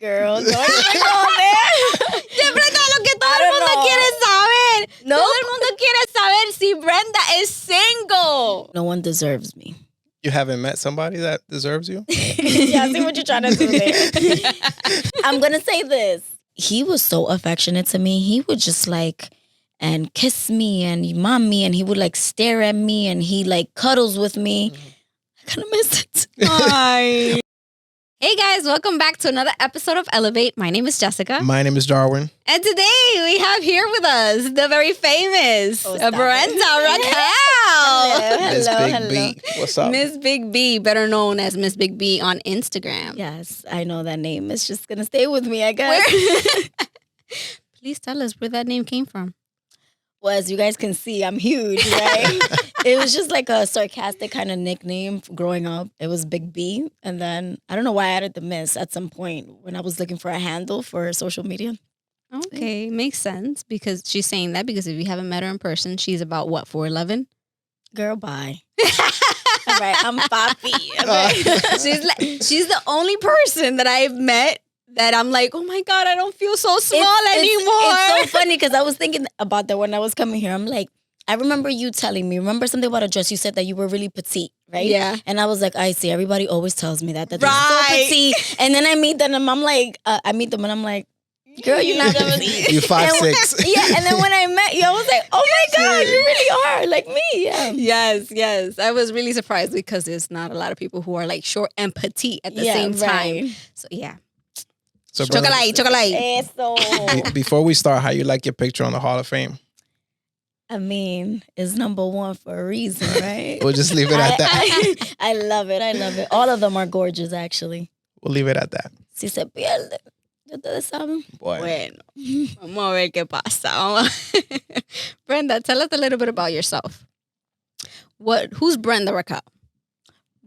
Girl, no hay there. Siempre todo lo que todo el mundo quiere saber. No. Todo el mundo quiere saber si Brenda is single. No one deserves me. You haven't met somebody that deserves you? Yeah, I see what you're trying to do there. I'm going to say this. He was so affectionate to me. He would just like, and kiss me and mom me, and he would like stare at me and he like cuddles with me. I kind of miss it. Hi. Hey guys, welcome back to another episode of Elevate. My name is Jessica. My name is Darwin. And today we have here with us the very famous Brenda, Raquel. Missbigb. What's up? Missbigb, better known as Missbigb on Instagram. Yes, I know that name. It's just going to stay with me, I guess. Please tell us where that name came from. Well, as you guys can see, I'm huge, right? It was just like a sarcastic kind of nickname growing up. It was Big B. And then I don't know why I added the Miss at some point when I was looking for a handle for social media. Okay, makes sense because she's saying that because if you haven't met her in person, she's about what, 4'11"? Girl, bye. All right, I'm 5 feet. Okay. She's the only person that I've met that I'm like, oh my God, I don't feel so small anymore. It's so funny because I was thinking about that when I was coming here. I'm like, I remember you telling me, remember something about a dress? You said that you were really petite, right? Yeah. And I was like, I see. Everybody always tells me that they're so Right. petite. And then I meet them and I'm like, I meet them and I'm like, girl, you're not that petite. You're 5'6". Yeah, and then when I met you, I was like, oh my God, you really are like me. Yeah. Yes. I was really surprised because there's not a lot of people who are like short and petite at the same time. Right. So yeah. So, brother, Chocolate. Eso. before we start, how you like your picture on the Hall of Fame? I mean, it's number one for a reason, right? We'll just leave it at that. I love it. All of them are gorgeous, actually. We'll leave it at that. Si se pierde. ¿Ustedes saben? Boy. Bueno, vamos a ver qué pasa. Brenda, tell us a little bit about yourself. Who's Brenda Raquel?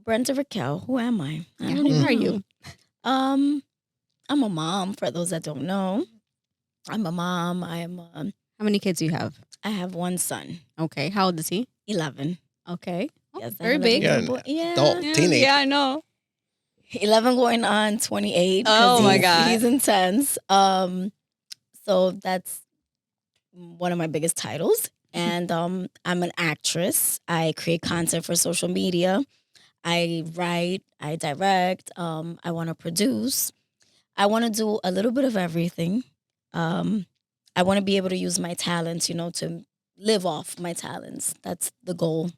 Brenda Raquel, who am I? Who are you? I'm a mom, for those that don't know. I'm a mom. How many kids do you have? I have one son, Okay, how old is he? 11. Okay. Yes, I very have big. 11 boy- Yeah. Adult, teenage. Yeah, I know. 11 going on 28. 'Cause Oh, my God. He's intense. So that's one of my biggest titles. And I'm an actress. I create content for social media. I write, I direct, I want to produce. I want to do a little bit of everything. I want to be able to use my talents, to live off my talents. That's the goal.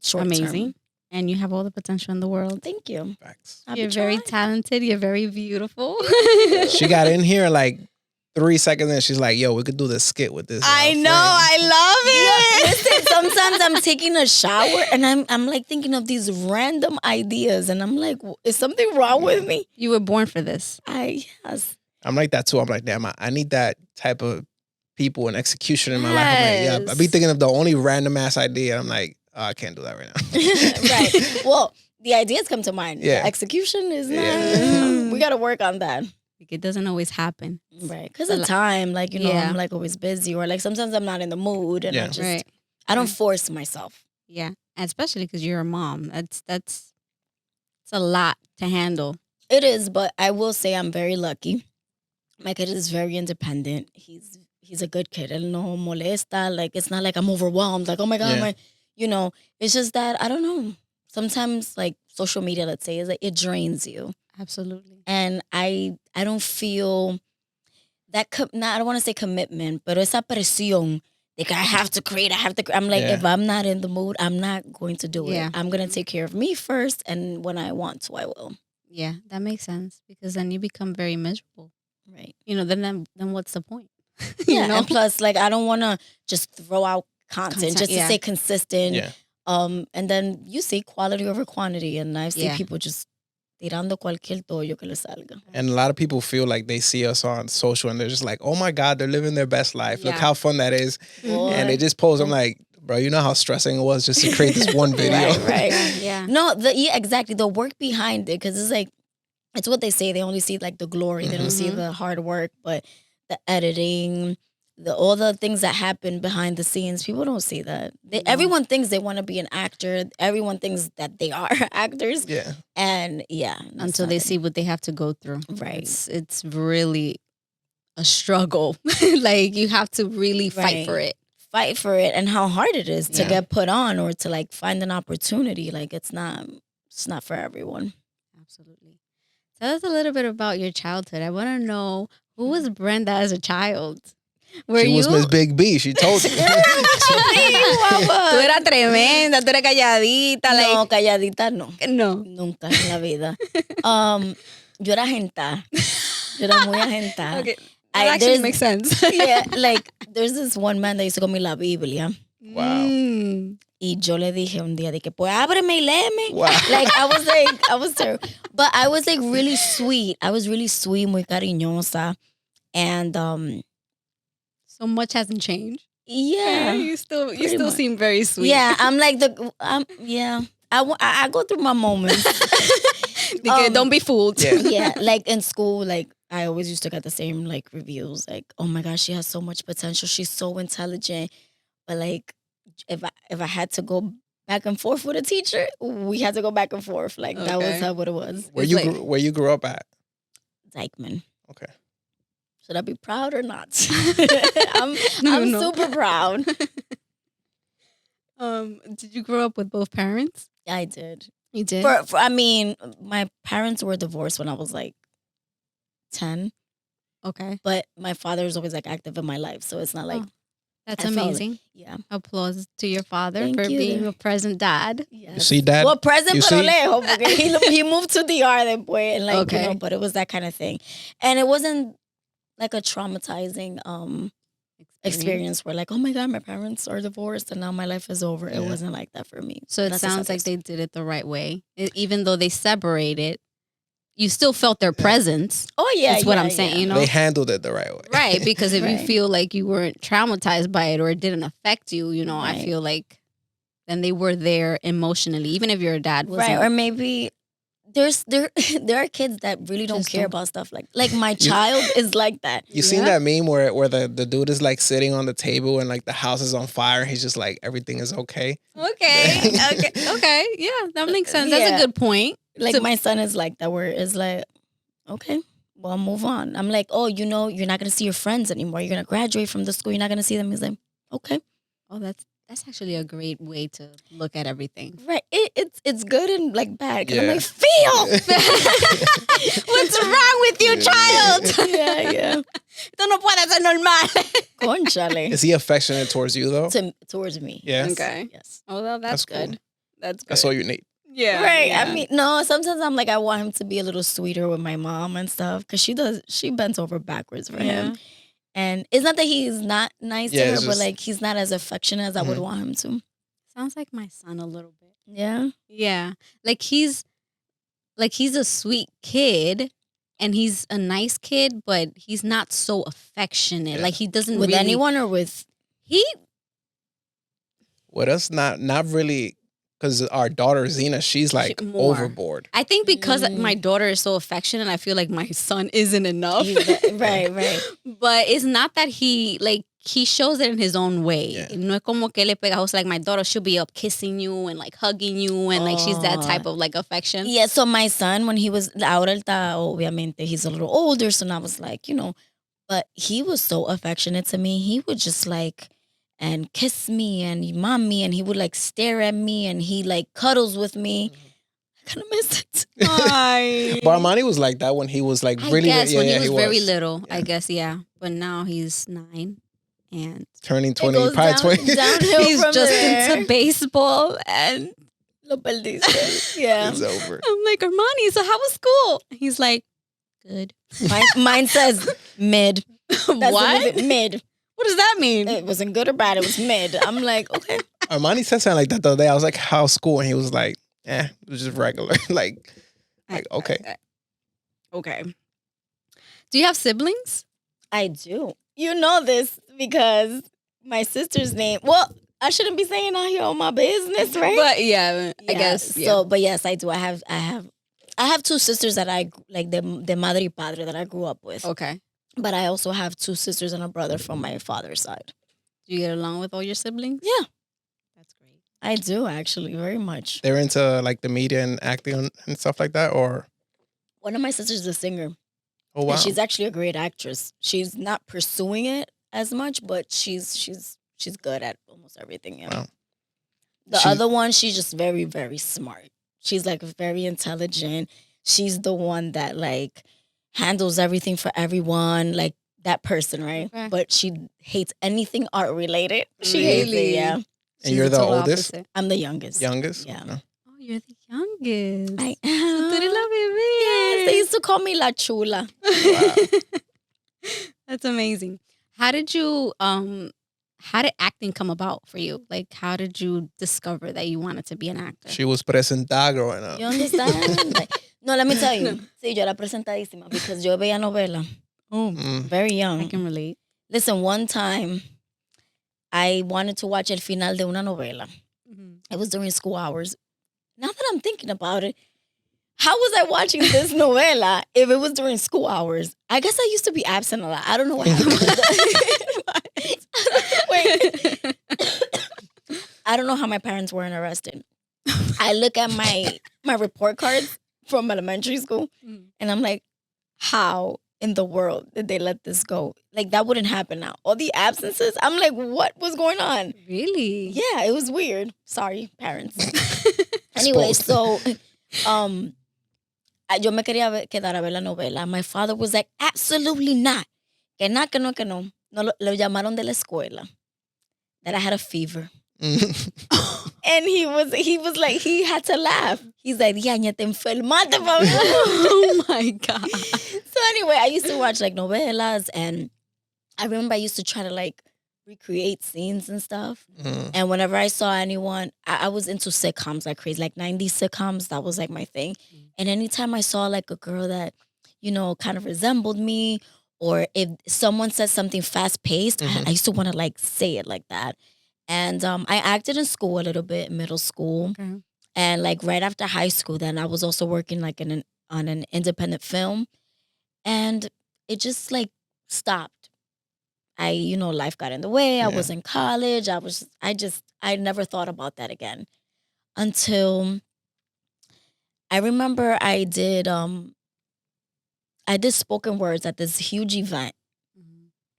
Short Amazing. term. And you have all the potential in the world. Thank you. Facts. I'll You're be very trying. talented. You're very beautiful. She got in here like 3 seconds and she's like, yo, we could do this skit with this. I know. friend. I love it. Listen, sometimes I'm taking a shower and I'm like thinking of these random ideas and I'm like, is something wrong with me? You were born for this. Yes. I'm like that too. I'm like, damn, I need that type of people and execution in my life. I'm like, Yes. yeah, I be thinking of the only random ass idea. I'm like, oh, I can't do that right now. Right. Well, the ideas come to mind. Yeah. The execution is not. Yeah. We got to work on that. Like, it doesn't always happen. Right. Because of time, Yeah. I'm like always busy or like sometimes I'm not in the mood and Yeah. I don't force myself. Yeah. And especially because you're a mom. It's a lot to handle. It is, but I will say I'm very lucky. My kid is very independent. He's a good kid. Él no molesta. Like, it's not like I'm overwhelmed. Like, oh my God, Yeah. it's just that, I don't know. Sometimes, like, social media, let's say, is like, it drains you. Absolutely. And I don't feel that, I don't want to say commitment, but esa presión. Like, I have to create, I'm like, Yeah. if I'm not in the mood, I'm not going to do Yeah. it. I'm going to take care of me first. And when I want to, I will. Yeah, that makes sense because then you become very miserable. Right. Then what's the point? Yeah, and plus, like, I don't want to just throw out content just to yeah. stay consistent. Yeah. And then you see quality over quantity, and I see Yeah. people just tirando cualquier tollo que le salga. And a lot of people feel like they see us on social and they're just like, oh my God, they're living their best life. Look Yeah. how fun that is. Boy. And they just post. I'm like, bro, you know how stressing it was just to create this one video. Right. Yeah. No, exactly the work behind it, because it's like it's what they say. They only see like the glory. They don't see the hard work, but the editing, all the things that happen behind the scenes, people don't see that. Everyone thinks they want to be an actor. Everyone thinks that they are actors. Yeah. And yeah, Until they see what they have to go through. Right. It's really a struggle. Like you have to really fight for it. Fight for it, and how hard it is to Yeah. get put on or to like find an opportunity. Like it's not for everyone. Absolutely. Tell us a little bit about your childhood. I want to know, who was Brenda as a child? Were She was Miss Big B. She told you. Tú eras tremenda, tú eras calladita. No, calladita no. No. Nunca en la vida. Yo era agentada. Yo era muy agentada. Okay. That actually makes sense. Yeah, like there's this one man that used to call me La Biblia. Wow. Y yo le dije un día, de que pues ábreme y léeme. Wow. Like I was terrible. But I was like really sweet. I was really sweet, muy cariñosa. And So much hasn't changed. yeah. You still much. seem very sweet. Yeah, I'm like yeah. I go through my moments. Because don't be fooled. Yeah. Yeah, like in school, like I always used to get the same like reviews, like, oh my gosh, she has so much potential, she's so intelligent. But like if I had to go back and forth with a teacher, we had to go back and forth. Like that was what it was. Where you grew up at? Dykeman. Okay. Should I be proud or not? I'm No. super proud. Did you grow up with both parents? I did. You did? I mean, my parents were divorced when I was like 10, Okay. but my father was always like active in my life, so it's not like That's I felt amazing. yeah. Applause to your father Thank for you. being a present dad. You see, Dad? Well, present You pero see? lejos, porque he moved to DR después, and like Okay. you know, but it was that kind of thing, and it wasn't like a traumatizing experience where like, oh my God, my parents are divorced and now my life is over. It Yeah. wasn't like that for me. So it That's a sounds like separate they did it the right way. Even though they separated, you still felt their presence. Oh yeah, That's what yeah, I'm saying, yeah. you know? They handled it the right way. Right, because if you Right. feel like you weren't traumatized by it or it didn't affect you, you know, I Right. feel like then they were there emotionally, even if your dad wasn't. Right, or maybe there are kids that really don't Just care don't. about stuff like my child is like that. You seen that meme where the dude is like sitting on the table and like the house is on fire and he's just like, everything is okay? Okay, okay, yeah, that makes sense. That's Yeah. a good point. Like So- my son is like that, where it's like, okay, well, move on. I'm like, oh, you know, you're not gonna see your friends anymore. You're gonna graduate from the school. You're not gonna see them. He's like, okay, Oh, that's actually a great way to look at everything. right. It's good and like bad. 'Cause I'm Yeah. like, feel. What's wrong with you, child? yeah, yeah. Tú no puedes ser normal. Conchale. Is he affectionate towards you though? Towards me. Yes. Okay. Yes. Oh, well, That's that's cool. good. That's good. That's all you need. Yeah. Right. yeah. I mean, no, sometimes I'm like, I want him to be a little sweeter with my mom and stuff. Because she bends over backwards for him. And it's not that he's not nice Yeah, to her, it's but just- like he's not as affectionate as I would Mhm. want him to. Sounds like my son a little bit. Yeah. Yeah. He's a sweet kid and he's a nice kid, but he's not so affectionate. Yeah. Like he doesn't With really, anyone or with he With us, not really, because our daughter Zena, she's like more. overboard. I think because Mm. my daughter is so affectionate, I feel like my son isn't enough. right. But it's not that he shows it in his own way. Yeah. No es como que le pegajoso. Like my daughter, she'll be up kissing you and like hugging you and like she's that type of like affection. Yeah, so my son, when he was ahora él está, obviamente, he's a little older, so now I was like, you know, but he was so affectionate to me. He would just like and kiss me and mommy, and he would like stare at me and he like cuddles with me. I kind of miss it. But Armani was like that when he was like I really guess when yeah, he was very was. little, Yeah. I guess, yeah. But now he's 9 and Turning It 20, goes probably 20. downhill he's from just there. into baseball. And Lo perdiste. Yeah. It's over. I'm like, Armani, so how was school? He's like, good. Mine says mid. That's What? Mid. What does that mean? It wasn't good or bad. It was mid. I'm like, okay. Armani said something like that the other day. I was like, how's school? And he was like, it was just regular. like okay. Okay. Do you have siblings? I do. You know this because my sister's name. Well, I shouldn't be saying out here on my business, right? But yeah, I Yeah, guess. Yeah. So, but yes, I do. I have 2 sisters that I like, the madre y padre that I grew up with. Okay. But I also have 2 sisters and a brother from my father's side. Do you get along with all your siblings? Yeah. That's great. I do actually very much. They're into like the media and acting and stuff like that, or One of my sisters is a singer. oh wow, And she's actually a great actress. She's not pursuing it as much, but she's good at almost everything. Yeah. Wow. The She- other one, she's just very, very smart. She's like very intelligent. She's the one that like handles everything for everyone, like that person, right? Okay. But she hates anything art related. She hates it, Really? yeah. and you're the oldest, I'm the youngest. youngest. Yeah. Okay. Oh, you're the youngest. I So am. tú eres la bebé. Yes, they used to call me La Chula. Wow. That's amazing. How did acting come about for you? Like, how did you discover that you wanted to be an actor? She was presentada growing up. You understand? Like, no, let me tell you. Sí, yo era presentadísima because yo veía novela Oh, very I young. can relate. Listen, one time I wanted to watch el final de una novela. It was during school hours. Now that I'm thinking about it, how was I watching this novela if it was during school hours? I guess I used to be absent a lot. I don't know what happened. Wait. I don't know how my parents weren't arrested. I look at my report cards from elementary school and I'm like, how in the world did they let this go? Like that wouldn't happen now. All the absences, I'm like, what was going on? Really? Yeah, it was weird. Sorry, parents. Anyway, so yo me quería quedar a ver la novela. My father was like, absolutely not. Que no, que no, que no. No lo llamaron de la escuela. That I had a fever. And he was like, he had to laugh. He's like, Diaña, te enfermaste, Pablo. Oh my God. So anyway, I used to watch like novelas, and I remember I used to try to like recreate scenes and stuff. And whenever I saw anyone, I was into sitcoms like crazy, like 90s sitcoms. That was like my thing. And anytime I saw like a girl that, you know, kind of resembled me, or if someone said something fast paced, I used to want to like say it like that. And I acted in school a little bit, middle school. Okay. And like right after high school, then I was also working like on an independent film. And it just like stopped. Life got in the way. I was in college. I never thought about that again until I remember I did spoken words at this huge event.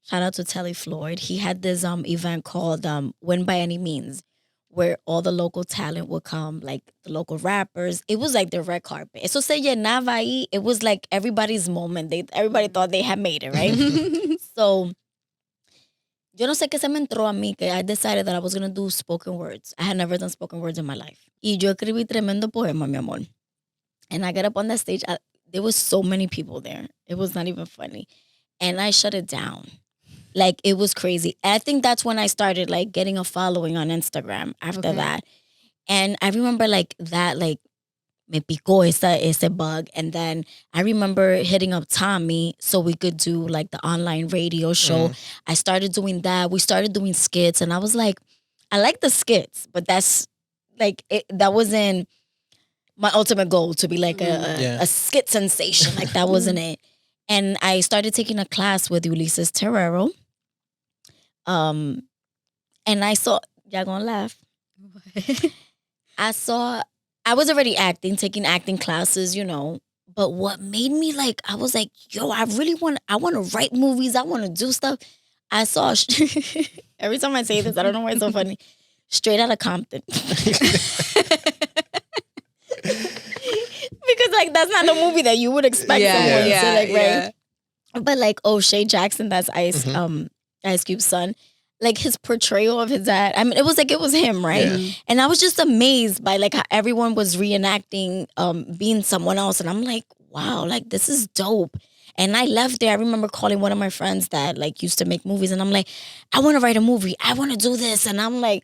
Shout out to Telly Floyd. He had this event called Win by Any Means, where all the local talent would come, like the local rappers. It was like the red carpet. Eso se llenaba ahí. It was like everybody's moment. Everybody thought they had made it, right? So, yo no sé qué se me entró a mí que I decided that I was going to do spoken words. I had never done spoken words in my life. Y yo escribí tremendo poema, mi amor. And I got up on that stage. There was so many people there. It was not even funny. And I shut it down. Like, it was crazy. I think that's when I started, like, getting a following on Instagram after that. And I remember, like, that, like, me picó ese bug. And then I remember hitting up Tommy so we could do, like, the online radio show. I started doing that. We started doing skits. And I was like, I like the skits, but that's, like, that wasn't my ultimate goal to be, like, a skit sensation. Like, that wasn't it. And I started taking a class with Ulises Terrero. And I saw, y'all gonna laugh. I was already taking acting classes, but what made me like, I was like, yo, I want to write movies. I want to do stuff. I saw, every time I say this, I don't know why it's so funny, Straight Outta Compton. Because like, that's not the movie that you would expect someone to like, right? But like, O'Shea Jackson, that's Ice Cube's son. Like his portrayal of his dad. I mean, it was him, right? Yeah. And I was just amazed by like how everyone was reenacting being someone else. And I'm like, wow, like this is dope. And I left there. I remember calling one of my friends that like used to make movies. And I'm like, I want to write a movie. I want to do this. And I'm like,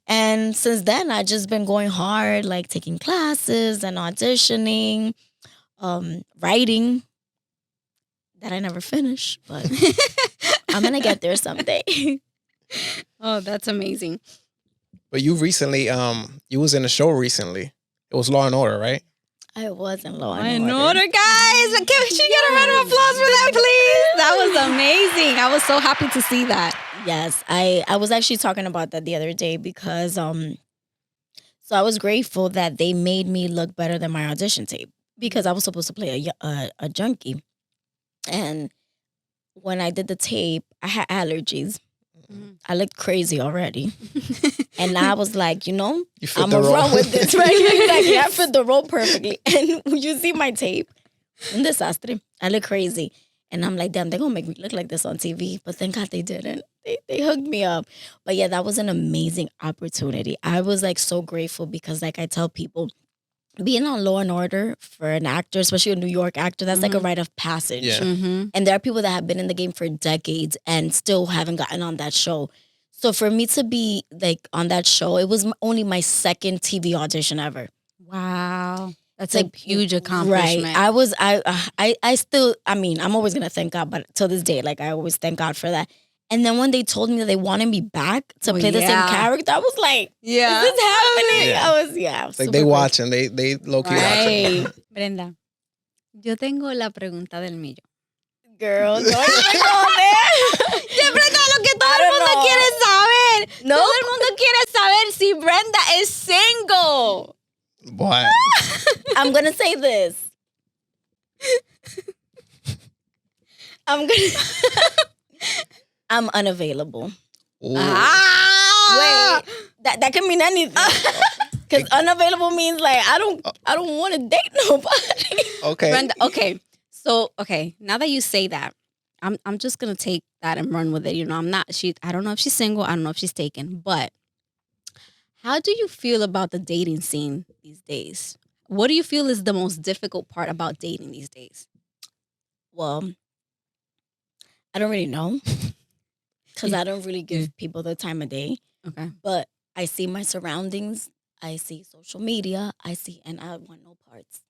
and since then I just been going hard, like taking classes and auditioning, writing. That I never finished, but I'm gonna get there someday. Oh, that's amazing. But you recently, you was in a show recently. It was Law and Order, right? I was in Law I and know Order. guys. Can she get a round of applause for that, please? That was amazing. I was so happy to see that. Yes, I was actually talking about that the other day because so I was grateful that they made me look better than my audition tape because I was supposed to play a junkie, and when I did the tape, I had allergies. I looked crazy already, and I was like, You fit I'm the gonna role. run with this, right? Exactly, I fit the role perfectly. And when you see my tape, un desastre. I look crazy. And I'm like, damn, they're gonna make me look like this on TV. But thank God they didn't. They hooked me up. But yeah, that was an amazing opportunity. I was like so grateful because like I tell people, being on Law and Order for an actor, especially a New York actor, that's like a rite of passage. Yeah. Mm-hmm. And there are people that have been in the game for decades and still haven't gotten on that show. So for me to be like on that show, it was only my second TV audition ever. Wow. That's Like, a huge accomplishment. Right. I still, I mean, I'm always gonna thank God, but till this day, like I always thank God for that. And then when they told me that they wanted me back to Oh, play the same yeah. character, I was like, Yeah. is this happening? Yeah. I was Like super they grateful. watching. They low key watching. Right. Brenda, yo tengo la pregunta del millón. Girl, don't even go there. Siempre todo lo que todo I el don't mundo know. quiere saber. No. Todo el mundo quiere saber si Brenda is single. Boy. I'm gonna say this. I'm unavailable. Ooh. Ah! Wait, that can mean anything. Because unavailable means like I don't want to date nobody. Okay. Brenda, okay. So, okay, now that you say that, I'm just gonna take that and run with it. I don't know if she's single, I don't know if she's taken, but how do you feel about the dating scene these days? What do you feel is the most difficult part about dating these days? Well, I don't really know because I don't really give people the time of day. Okay. But I see my surroundings. I see social media. And I want no parts.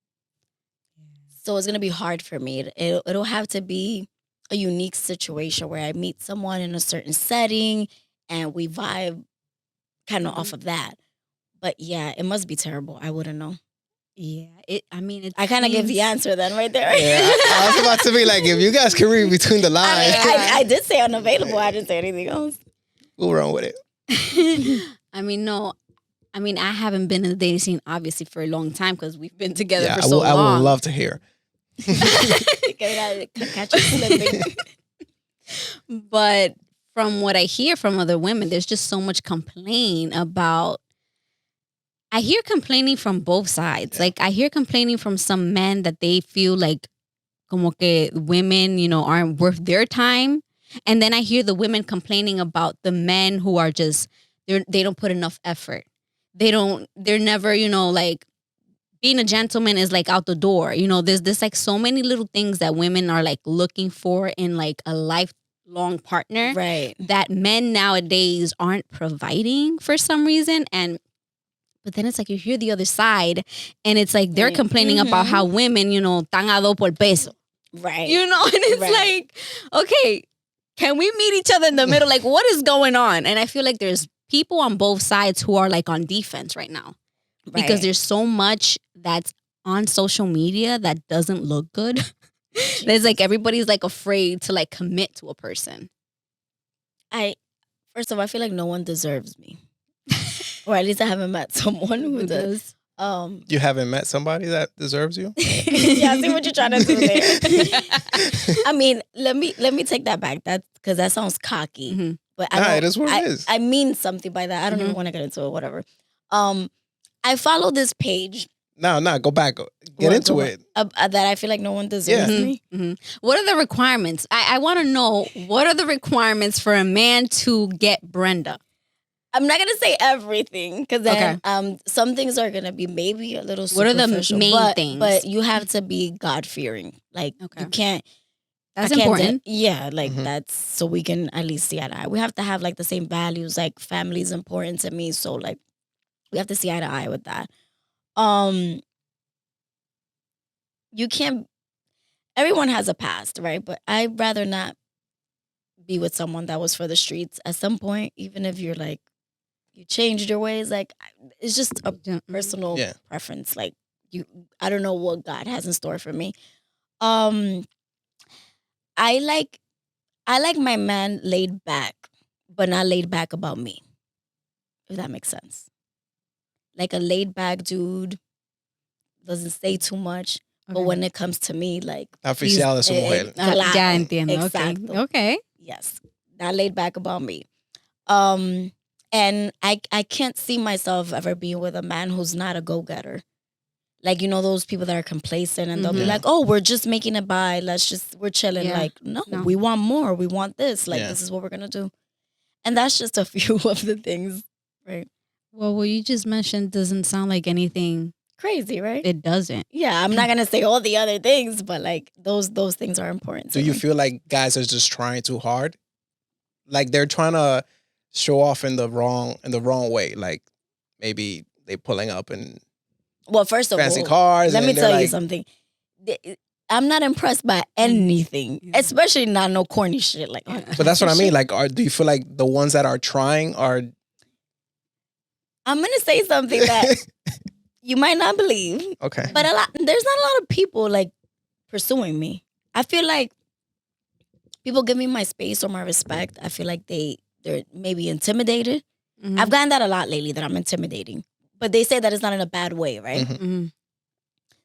So it's gonna be hard for me. It'll have to be a unique situation where I meet someone in a certain setting and we vibe kind of off of that. But yeah, it must be terrible. I wouldn't know. Yeah. I kind of give the seems- answer then right there. Yeah, I was about to be like, if you guys can read between the I, lines, mean, I did say unavailable. I didn't say anything else. we'll run with it. No. I haven't been in the dating scene obviously for a long time because we've been together Yeah, for I so would long. love to hear. Catch you slipping. But from what I hear from other women, there's just so much complaint about. I hear complaining from both sides. Yeah. Like I hear complaining from some men that they feel like como que women, aren't worth their time. And then I hear the women complaining about the men who are just they don't put enough effort. They're never, like being a gentleman is like out the door. There's like so many little things that women are like looking for in like a lifelong partner Right. that men nowadays aren't providing for some reason. But then it's like you hear the other side and it's like they're Right. complaining about how women, tan a do por peso. Right. And it's Right. like, okay, can we meet each other in the middle? Like, what is going on? And I feel like there's people on both sides who are like on defense right now because Right. there's so much that's on social media that doesn't look good. There's like everybody's like afraid to like commit to a person. First of all, I feel like no one deserves me. Or at least I haven't met someone who does. You haven't met somebody that deserves you? Yeah, I see what you're trying to do there. I mean, let me take that back. That's because that sounds cocky. Mhm. But Nah, it is what it is. I mean something by that. I don't even want to get into it, whatever. I follow this page No, go back. Get into go it. that I feel like no one deserves Yeah. me. What are the requirements? I want to know what are the requirements for a man to get Brenda? I'm not gonna say everything because then some things are gonna be maybe a little What are the superficial, main things? But you have to be God fearing. Like Okay. you can't. That's I can't important. yeah, like Mhm. that's so we can at least see eye to eye. We have to have like the same values. Like family is important to me, so like we have to see eye to eye with that. You can't. Everyone has a past, right? But I'd rather not be with someone that was for the streets at some point, even if you're like you changed your ways. Like it's just a personal Yeah. preference. Like I don't know what God has in store for me. I like I like my man laid back, but not laid back about me. If that makes sense. Like a laid back dude, doesn't say too much. But when it comes to me, like... Oficial de su mujer. Ya entiendo. Exacto. Okay. Yes. Not laid back about me. And I can't see myself ever being with a man who's not a go-getter. Like, you know, those people that are complacent and they'll be like, oh, we're just making it by. We're chilling. Yeah. Like, no, we want more. We want this. Like, this is what we're going to do. And that's just a few of the things, right? Well, what you just mentioned doesn't sound like anything. Crazy, right? It doesn't. Yeah, I'm not going to say all the other things, but like those things are important. Do you feel like guys are just trying too hard? Like they're trying to show off in the wrong way. Like maybe they pulling up in first of fancy all, cars. let me tell you something. I'm not impressed by anything, especially not no corny shit like that. But that's what I mean. Like, do you feel like the ones that are trying are... I'm going to say something that you might not believe. Okay. But there's not a lot of people like pursuing me. I feel like people give me my space or my respect. I feel like they're maybe intimidated. Mm-hmm. I've gotten that a lot lately, that I'm intimidating. But they say that it's not in a bad way, right? Mm-hmm.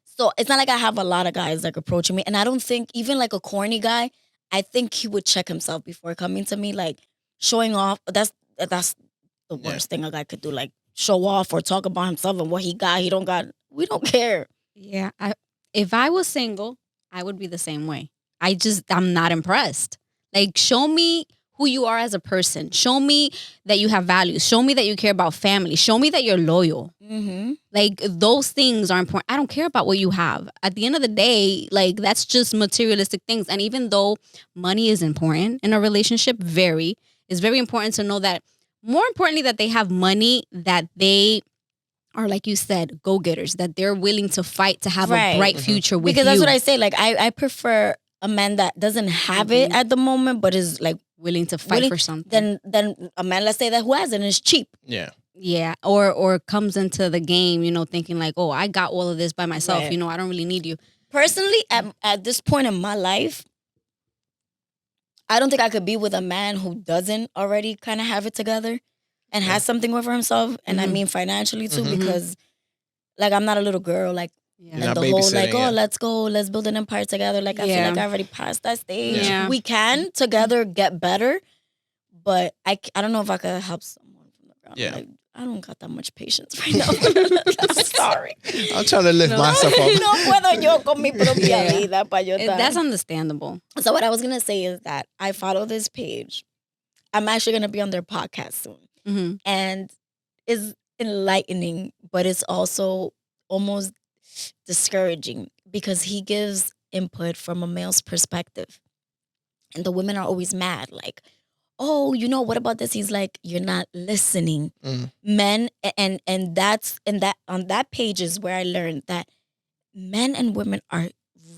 So it's not like I have a lot of guys like approaching me. And I don't think, even like a corny guy, I think he would check himself before coming to me. Like showing off, that's the worst thing a guy could do. Like show off or talk about himself and what he got, he don't got. We don't care. Yeah. If I was single, I would be the same way. I'm not impressed. Like, show me who you are as a person. Show me that you have values. Show me that you care about family. Show me that you're loyal. Mm-hmm. Like, those things are important. I don't care about what you have. At the end of the day, like, that's just materialistic things. And even though money is important in a relationship, it's very important to know that, more importantly, that they have money, that they are, like you said, go-getters, that they're willing to fight to have a bright future with you. Because that's what I say. Like, I prefer a man that doesn't have it at the moment, but is like willing to fight for something. Then a man, let's say, that who has it and is cheap. Yeah. Yeah. Or comes into the game, thinking like, oh, I got all of this by myself. Right. I don't really need you. Personally, at this point in my life, I don't think I could be with a man who doesn't already kind of have it together and has something over himself. And I mean financially too, because like I'm not a little girl. Like, and the whole like, let's go, let's build an empire together. Like I feel like I already passed that stage. Yeah. We can together get better, but I don't know if I could help someone from the ground. Yeah. Like, I don't got that much patience right now. Sorry. I'm trying to lift myself up. No puedo yo con mi propia vida pa yo estar. That's understandable. So what I was going to say is that I follow this page. I'm actually going to be on their podcast soon. Mm-hmm. And it's enlightening, but it's also almost discouraging because he gives input from a male's perspective. And the women are always mad. Like, oh, what about this? He's like, you're not listening. Men, and that's on that page is where I learned that men and women are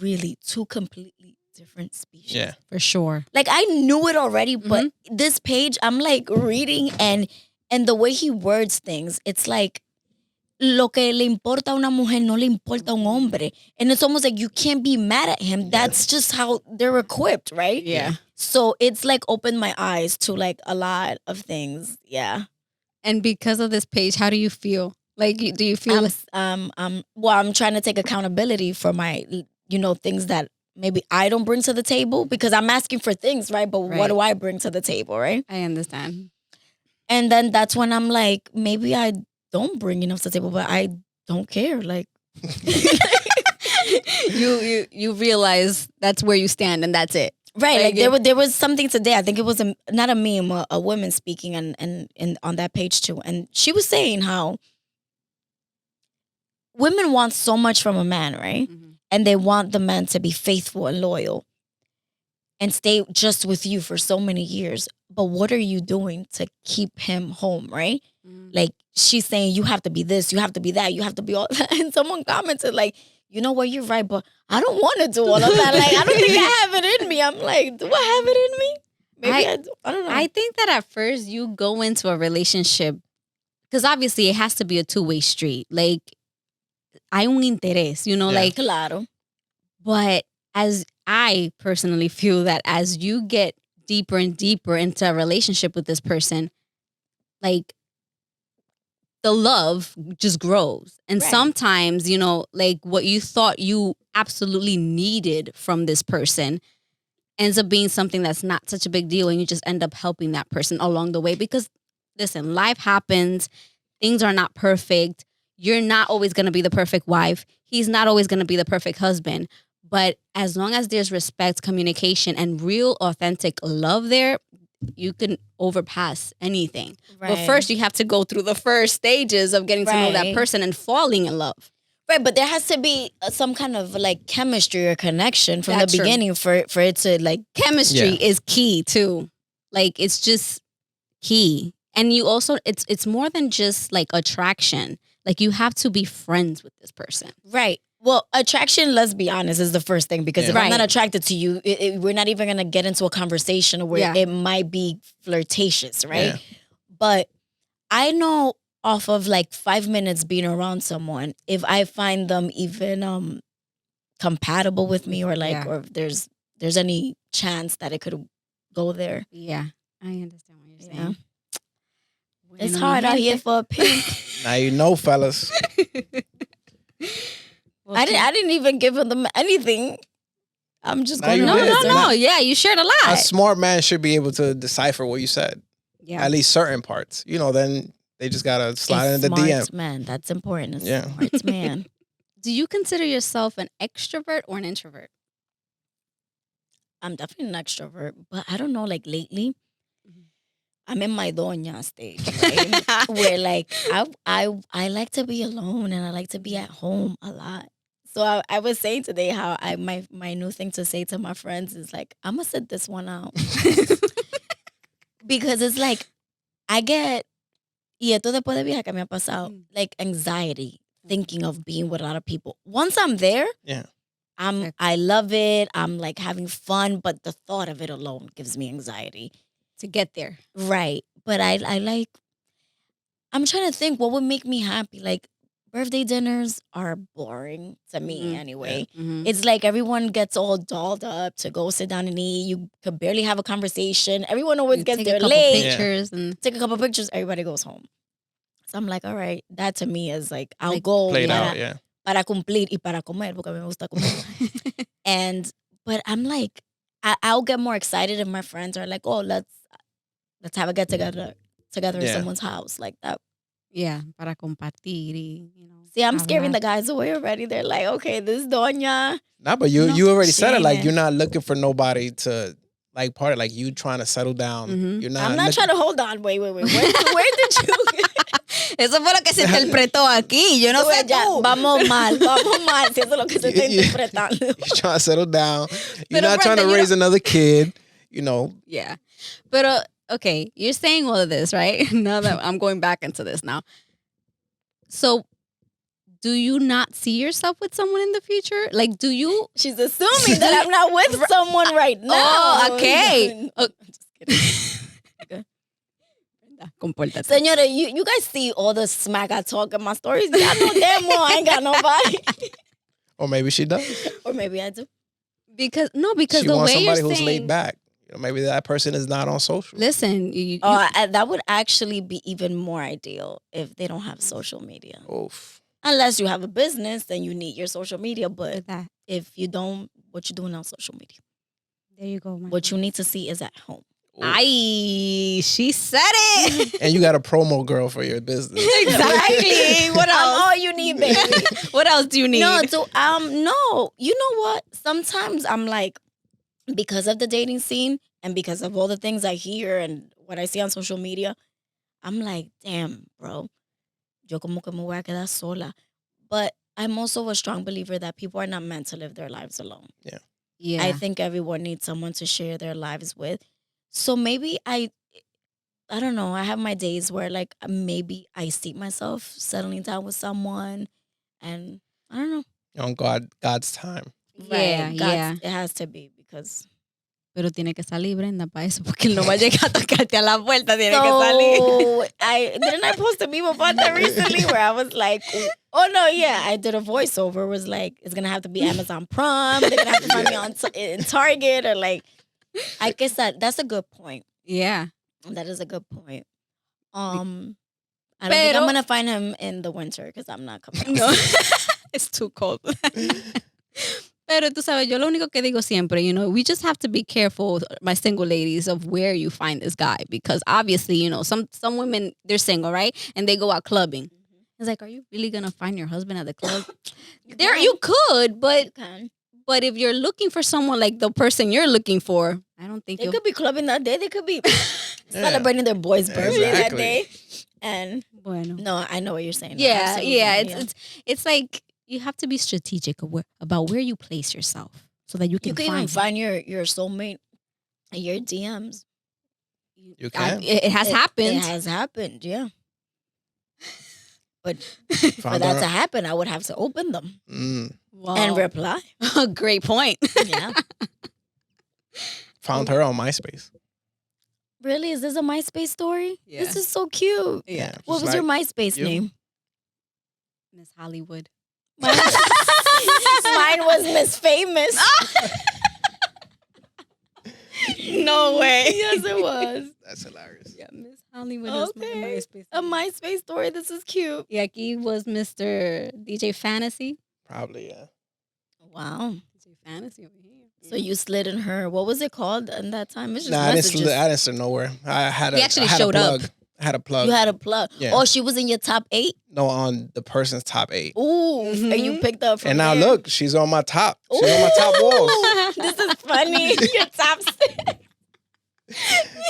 really two completely different species. Yeah. For sure. Like I knew it already, but this page I'm like reading and the way he words things, it's like lo que le importa a una mujer no le importa a un hombre. And it's almost like you can't be mad at him. That's just how they're equipped, right? Yeah. So it's like opened my eyes to like a lot of things. Yeah. And because of this page, how do you feel? Like, do you feel? I'm trying to take accountability for my, things that maybe I don't bring to the table because I'm asking for things, right? But what do I bring to the table, right? I understand. And then that's when I'm like, maybe I don't bring enough to the table, but I don't care. Like, you realize that's where you stand and that's it. Right, like there was something today. I think it was not a meme, a woman speaking and on that page too, and she was saying how women want so much from a man, right? Mm-hmm. And they want the man to be faithful and loyal, and stay just with you for so many years. But what are you doing to keep him home, right? Mm-hmm. Like she's saying, you have to be this, you have to be that, you have to be all that, and someone commented like, you know what, you're right, but I don't want to do all of that. Like, I don't think I have it in me. I'm like, do I have it in me? Maybe I do. I don't know. I think that at first you go into a relationship, because obviously it has to be a two-way street. Like, hay un interés, like. Claro. But as I personally feel that as you get deeper and deeper into a relationship with this person, like the love just grows. And Right. sometimes, you know, like what you thought you absolutely needed from this person ends up being something that's not such a big deal, and you just end up helping that person along the way. Because listen, life happens, things are not perfect. You're not always going to be the perfect wife. He's not always going to be the perfect husband. But as long as there's respect, communication, and real authentic love there, you can overpass anything. But first, you have to go through the first stages of getting to know that Right. person and falling in love. Right, but there has to be some kind of like chemistry or connection from That's the true. beginning for it to like. Chemistry Yeah. is key too. Like it's just key. And you also, it's more than just like attraction. Like you have to be friends with this person. Right. Well, attraction, let's be honest, is the first thing, because if Yeah. I'm not Right. attracted to you, we're not even going to get into a conversation where Yeah. it might be flirtatious, right? Yeah. But I know off of like 5 minutes being around someone, if I find them even compatible with me, or like, Yeah. or if there's any chance that it could go there. Yeah. I understand what you're Yeah. saying. It's Bueno, mi hard out here gente. for a pimp. Now you know, fellas. Well, I didn't even give them anything. I'm just Now going you to No, did. no, listen. no. Yeah, you shared a A lot. smart man should be able to decipher what you said. Yeah. At least certain parts. You know, then they just gotta slide A into the smart DM. man, that's important. A Yeah. smart man. Do you consider yourself an extrovert or an introvert? I'm definitely an extrovert, but I don't know. Like lately, Mhm. I'm in my doña stage, right? Where like I like to be alone, and I like to be at home a lot. So I was saying today how my new thing to say to my friends is like, I'm gonna sit this one out, because it's like I get, y esto después de vieja que me ha pasado, Mm. like anxiety thinking of being with a lot of people. Once I'm there, Yeah. Okay. I love it. I'm like having fun, but the thought of it alone gives me anxiety. To get there. Right. But I like, I'm trying to think what would make me happy. Like birthday dinners are boring to me Mhm. anyway. Mhm. It's like everyone gets all dolled up to go sit down and eat. You could barely have a conversation. Everyone always You gets take there a couple late. pictures and Take a couple pictures, everybody goes home. So I'm like, all right, that to me is like, I'll Like, go Played para, out, yeah. para cumplir y para comer, porque me gusta comer. But I'm like, I'll get more excited if my friends are like, oh, let's have a get together in Yeah. someone's house like that. yeah, para compartir y, you know. See, I'm scaring hablar. the guys away already. They're like, okay, this doña. Nah, but you No, you already she said it. ain't Like it. you're not looking for nobody to like party. Like you trying to settle down. Mhm. You're not. I'm not trying to hold on. Wait. Where did you? Eso fue lo que se interpretó aquí. Yo no Tú sé ves, ya, tú. vamos mal. Si eso es lo que se está You- interpretando. You're trying to settle down. You're Pero not trying Brenda, to you raise another kid. You know. Yeah. But okay, you're saying all of this, right? Now that I'm going back into this now. So do you not see yourself with someone in the future? Like, do you? She's assuming that I'm not with someone right now. Oh, okay. I'm just kidding. Compórtate. Señora, you guys see all the smack I talk in my stories? Y'all know damn well I ain't got nobody. Or maybe she does. Or maybe I do. Because She the wants way you're somebody who's saying, laid back. You know, maybe that person is not on social. listen, you, That would actually be even more ideal if they don't have social media. Oof. Unless you have a business, then you need your social media. But with that, if you don't, what you doing on social media? there you go. What you need to see is at home. Oof. Aye, she said it. And you got a promo girl for your business. Exactly. What I'm else? all you need, baby. What else do you need? No, no. You know what? Sometimes I'm like, because of the dating scene and because of all the things I hear and what I see on social media, I'm like, damn, bro. Yo como que me voy a quedar sola. But I'm also a strong believer that people are not meant to live their lives alone. yeah. I think everyone needs someone to share their lives with. So maybe I don't know. I have my days where like maybe I see myself settling down with someone, and I don't know. On God's time. Yeah, yeah. It has to be because. Pero tiene que salir Brenda para eso, porque él no va a llegar a tocarte a la puerta, tiene que salir. So I post a meme about that recently where I was like, oh no, yeah, I did a voiceover. It was like it's gonna have to be Amazon Prime. They're gonna have to find me in Target or like. I guess that's a good point. Yeah. That is a good point. I don't think I'm gonna find him in the winter because I'm not coming. No, it's too cold. Pero tú sabes, yo lo único que digo siempre, we just have to be careful, my single ladies, of where you find this guy. Because obviously, some women, they're single, right? And they go out clubbing. It's like, are you really going to find your husband at the club? You could, but if you're looking for someone like the person you're looking for, I don't think they could be clubbing that day. They could be celebrating their boy's birthday that day. And no, I know what you're saying. Yeah, yeah. It's like, you have to be strategic about where you place yourself so that you can even find your soulmate in your DMs. You can. It has happened. It has happened, yeah. But for that to happen, I would have to open them and reply. Great point. Yeah. Found her on MySpace. Really? Is this a MySpace story? Yeah. This is so cute. Yeah. What was your MySpace name? Miss Hollywood. Mine was Miss Famous. No way. Yes, it was. That's hilarious. Yeah, Miss Hollywood is my MySpace. A MySpace story. This is cute. Yeah, he was Mr. DJ Fantasy. Probably, yeah. Wow. DJ Fantasy over here. So you slid in her. What was it called in that time? It's just I messages. didn't slid nowhere. I had showed a plug. up. I had a plug. You had a plug. Yeah. Oh, she was in your top 8? No, on the person's top 8. Ooh. And you picked up from And now there. look, she's on my top. She's on my top walls. This is funny. Your top 6.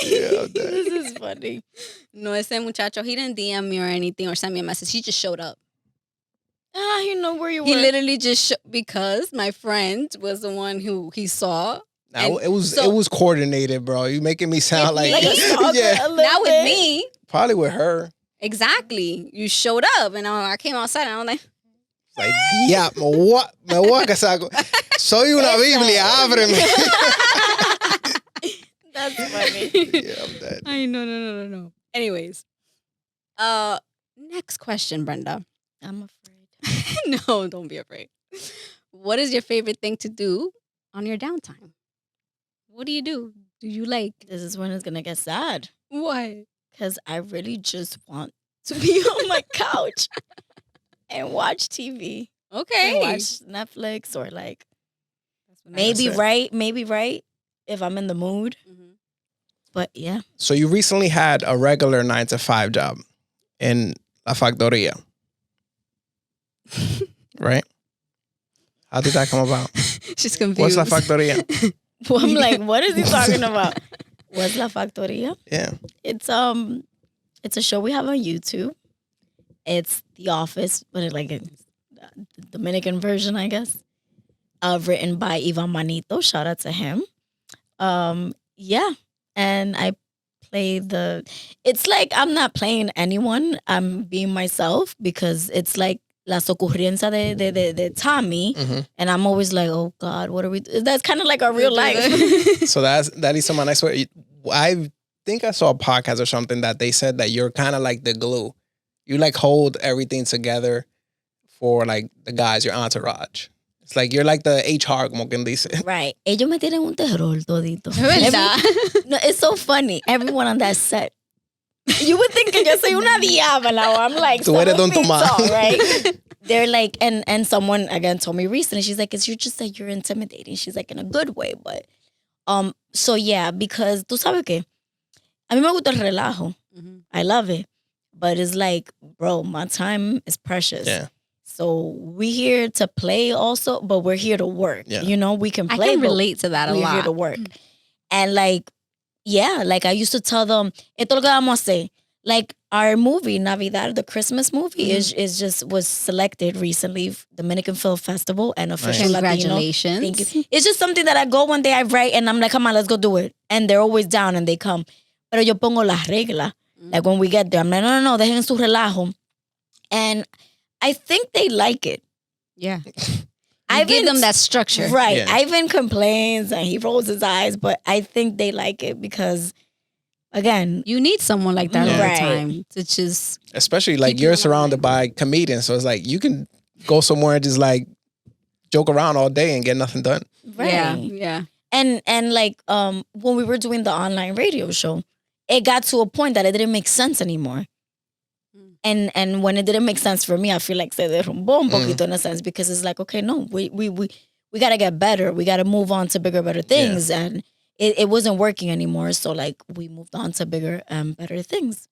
Yeah, This is funny. No, ese muchacho, he didn't DM me or anything or send me a message. He just showed up. You know where you were. He literally just because my friend was the one who he saw. Now, it was coordinated, bro. You making me sound like yeah. Not with me. Probably with her. Exactly. You showed up and I came outside and I was like, ya, me voy a casar. Soy una Biblia, ábreme. That's funny. Yeah, I'm dead. I know, no. Anyways, next question, Brenda. I'm afraid. No, don't be afraid. What is your favorite thing to do on your downtime? What do you do? Do you like? This is when it's going to get sad. Why? Because I really just want to be on my couch and watch TV. Okay. And watch Netflix or like maybe right if I'm in the mood. Mm-hmm. But yeah. So you recently had a regular 9-to-5 job in La Factoria. Right? How did that come about? She's confused. What's La Factoria? Well, I'm like, what is he talking about? What's La Factoria? Yeah. It's a show we have on YouTube. It's The Office, but it's like a Dominican version, I guess. Written by Ivan Manito. Shout out to him. Yeah. And I play it's like I'm not playing anyone. I'm being myself because it's like las ocurrencias de Tommy. Mm-hmm. And I'm always like, oh God, what are we doing? That's kind of like our real life. So that is someone I swear. I think I saw a podcast or something that they said that you're kind of like the glue. You like hold everything together for like the guys, your entourage. It's like you're like the HR, como quien dice. Right. Ellos me tienen un terror todito. ¿Verdad? No, it's so funny. Everyone on that set. You would think que yo soy una diabla or I'm like Tú eres Don Tomás. tall, right? They're like, and someone again told me recently, she's like, it's just that you're intimidating. She's like, in a good way, but so yeah, because tú sabes que a mí me gusta el relajo. Mm-hmm. I love it. But it's like, bro, my time is precious. Yeah. So we here to play also, but we're here to work. Yeah. You know, we can play. I can but relate to that a we're lot. here to work. And like, yeah, like I used to tell them, esto lo que vamos a hacer. Like our movie, Navidad, the Christmas movie, was selected recently, Dominican Film Festival and official Latino. Congratulations. Thank you. It's just something that I go one day, I write, and I'm like, come on, let's go do it. And they're always down and they come. Pero yo pongo las reglas. Like when we get there, I'm like, no, dejen su relajo. And I think they like it. Yeah. I give them that structure. Right. Yeah. Ivan complains and he rolls his eyes, but I think they like it because, again, You need someone like that all Right. the time to just Especially like Keep you're you surrounded by comedians. So it's like you can go somewhere and just like joke around all day and get nothing done. right. Yeah. And like when we were doing the online radio show, it got to a point that it didn't make sense anymore. And when it didn't make sense for me, I feel like se derrumbó un poquito in a sense, because it's like, okay, no, we got to get better. We got to move on to bigger, better things. Yeah. And it wasn't working anymore. So like we moved on to bigger and better things.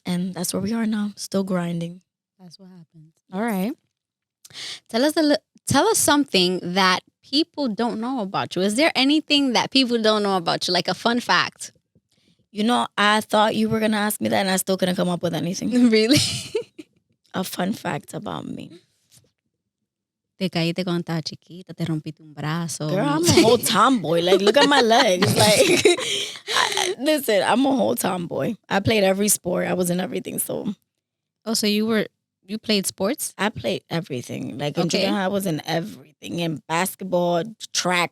And that's where we are now, still grinding. That's what happens. All right. Tell us something that people don't know about you. Is there anything that people don't know about you, like a fun fact? You know, I thought you were going to ask me that, and I still couldn't come up with anything. Really? A fun fact about me. Te caíste cuando estaba chiquita, te rompiste un brazo. Girl, I'm a whole tomboy. Like, look at my legs. Like, listen, I'm a whole tomboy. I played every sport. I was in everything. So, so you played sports? I played everything. Like in junior high, I was in everything. In basketball, track,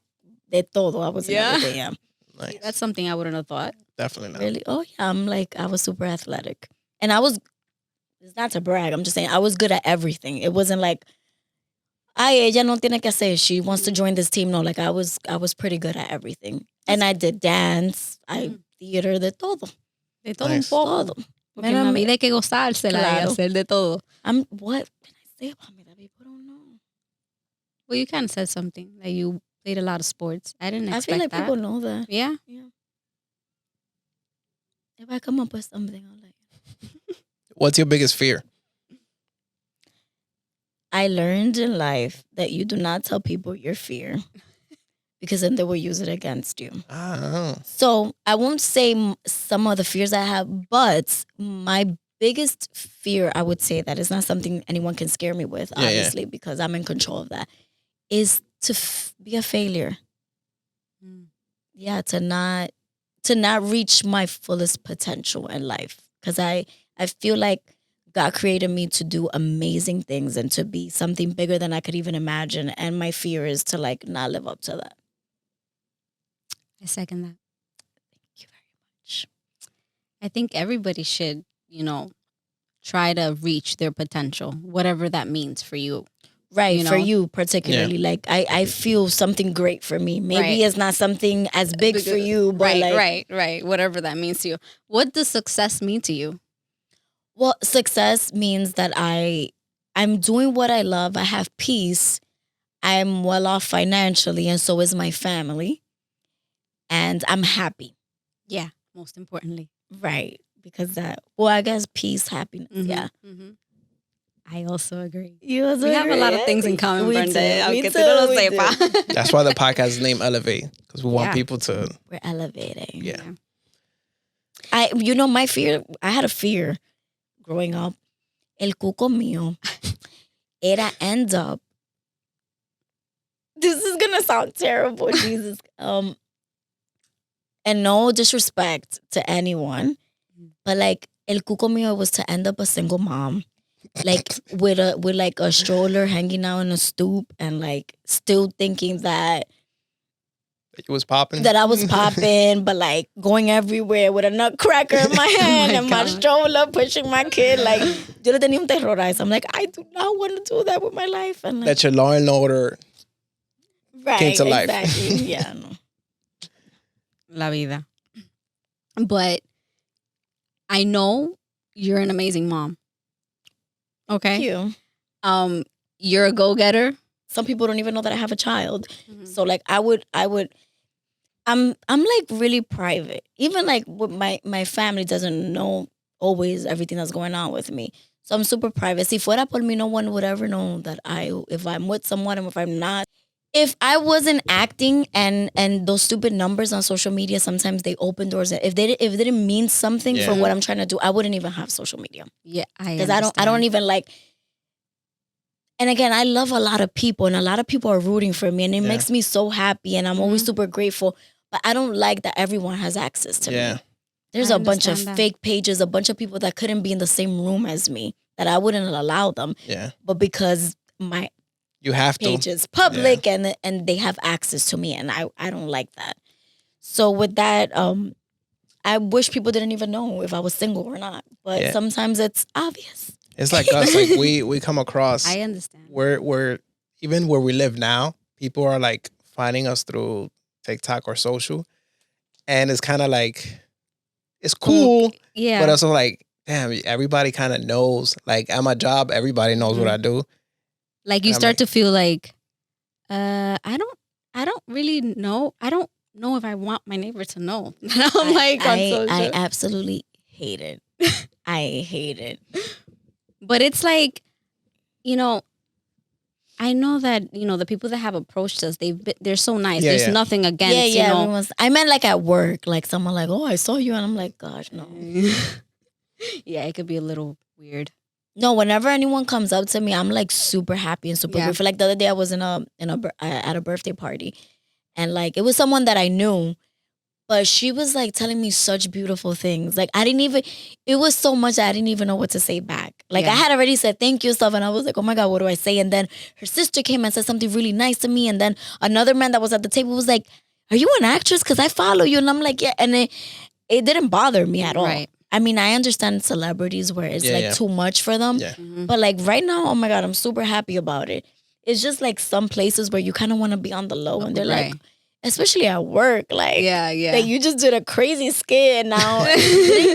de todo. I was in everything. Yeah. Nice. That's something I wouldn't have thought. Definitely not. Really? Oh yeah. I was super athletic, and it's not to brag. I'm just saying I was good at everything. It wasn't like, ay, ella no tiene que hacer. She wants to join this team. No, like I was pretty good at everything, and I did dance, theater, de todo. De todo un poco. Todo. Porque en la vida hay que gozársela y hacer de todo. What can I say about me that people don't know? Well, you kind of said something that you played a lot of sports. I didn't expect that. I feel like people know that. Yeah? Yeah. If I come up with something, I'll let you. What's your biggest fear? I learned in life that you do not tell people your fear, because then they will use it against you. Oh. So I won't say some of the fears I have, but my biggest fear, I would say that is not something anyone can scare me with, obviously, because I'm in control of that, is to be a failure. Yeah, to not reach my fullest potential in life. Because I feel like God created me to do amazing things and to be something bigger than I could even imagine. And my fear is to like not live up to that. I second that. Thank you very much. I think everybody should, try to reach their potential, whatever that means for you. Right, for you particularly. Yeah. Like, I feel something great for me. Maybe it's not something as big for you, but right. Whatever that means to you. What does success mean to you? Well, success means that I'm doing what I love. I have peace. I'm well off financially, and so is my family. And I'm happy. Yeah, most importantly. Right, because I guess peace, happiness, yeah. Mm-hmm. I also agree. You also we agree? have a lot of things in common, Brenda. That's why the podcast is named Elevate, because we want people to... We're elevating. Yeah. My fear, I had a fear growing up. El cuco mío era end up... This is going to sound terrible, Jesus. And no disrespect to anyone, but like el cuco mío was to end up a single mom. Like with like a stroller hanging out in a stoop, and like still thinking that it was popping. That I was popping, but like going everywhere with a nutcracker in my hand and my stroller pushing my kid. Like yo le tenía un terrorize. I'm like, I do not want to do that with my life. And like, that your Law and Order came to life. Exactly. Yeah. No. La vida. But I know you're an amazing mom. Okay. Thank you. You're a go-getter. Some people don't even know that I have a child. Mm-hmm. So like I'm like really private. Even like with my family doesn't know always everything that's going on with me. So I'm super private. Si fuera por mí, no one would ever know that if I'm with someone and if I'm not. If I wasn't acting and those stupid numbers on social media, sometimes they open doors. If they didn't mean something for what I'm trying to do, I wouldn't even have social media. Yeah, because I don't even like. And again, I love a lot of people, and a lot of people are rooting for me, and it makes me so happy, and I'm always super grateful. But I don't like that everyone has access to me. There's a bunch of fake pages, a bunch of people that couldn't be in the same room as me, that I wouldn't allow them. Yeah, but because you have page is public and they have access to me, and I don't like that. So with that, I wish people didn't even know if I was single or not. But sometimes it's obvious. It's like us, like we come across. I understand. We're even where we live now, people are like finding us through TikTok or social, and it's kind of like it's cool, Yeah. but also like, damn, everybody kind of knows. Like at my job, everybody knows what I do. Like you start to feel like, I don't really know. I don't know if I want my neighbor to know. I'm like on social. I absolutely hate it. I hate it. But it's like, you know, I know that, you know, the people that have approached us, they're so nice. Yeah, There's yeah. nothing against, Yeah, you know. everyone's. I meant like at work, like someone like, oh, I saw you, and I'm like, gosh, no. Yeah, it could be a little weird. No, whenever anyone comes up to me, I'm like super happy and super grateful. Like the other day, I was at a birthday party, and like it was someone that I knew, but she was like telling me such beautiful things. Like I didn't even. It was so much that I didn't even know what to say back. Like I had already said thank you stuff, and I was like, oh my god, what do I say? And then her sister came and said something really nice to me, and then another man that was at the table was like, "Are you an actress? Because I follow you." And I'm like, yeah, and it didn't bother me at all. Right. I mean, I understand celebrities where it's too much for them. Yeah. But like right now, oh my God, I'm super happy about it. It's just like some places where you kind of want to be on the low and they're like, especially at work, like, like you just did a crazy skit now.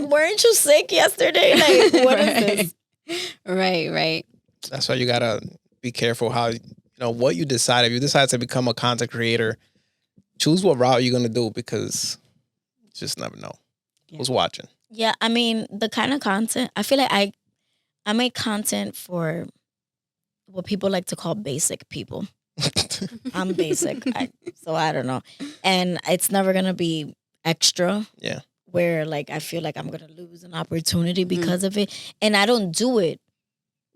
Weren't you sick yesterday? Like, what is this? Right. That's why you gotta be careful how, you know, what you decide. If you decide to become a content creator, choose what route you're gonna do, because you just never know who's watching. Yeah, I mean, the kind of content, I feel like I make content for what people like to call basic people. I'm basic, so I don't know. And it's never going to be extra. Yeah. Where like I feel like I'm going to lose an opportunity because of it. And I don't do it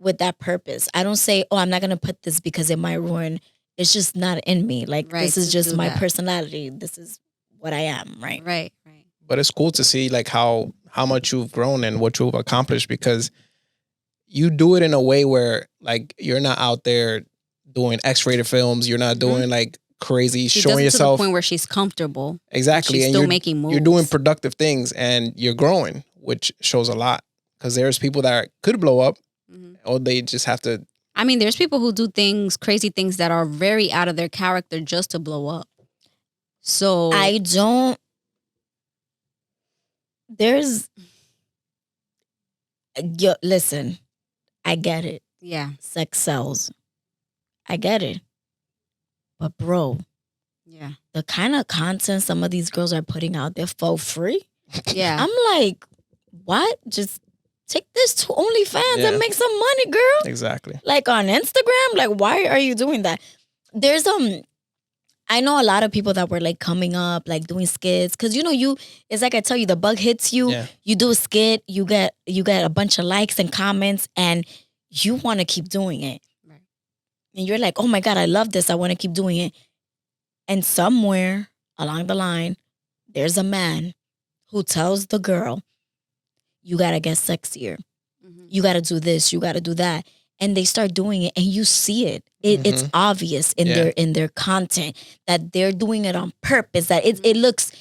with that purpose. I don't say, oh, I'm not going to put this because it might ruin. It's just not in me. Like this is just my personality. This is what I am, right? Right. But it's cool to see like how much you've grown and what you've accomplished, because you do it in a way where like you're not out there doing X-rated films. You're not doing like crazy She showing does it yourself to the point where she's comfortable. exactly, She's and still you're making moves. You're doing productive things and you're growing, which shows a lot. Because there's people that could blow up, or they just have to. I mean, there's people who do crazy things that are very out of their character just to blow up. So I don't. Listen, I get it. Yeah. Sex sells. I get it. But bro, yeah, the kind of content some of these girls are putting out there for free. Yeah. I'm like, what? Just take this to OnlyFans and make some money, girl. Exactly. Like on Instagram, like why are you doing that? There's I know a lot of people that were like coming up, like doing skits, because you know it's like I tell you, the bug hits you. Yeah. You do a skit, you get a bunch of likes and comments, and you want to keep doing it. Right. And you're like, oh my God, I love this. I want to keep doing it. And somewhere along the line, there's a man who tells the girl, you gotta get sexier. You gotta do this. You gotta do that. And they start doing it, and you see it. It's obvious in their content that they're doing it on purpose. That it looks,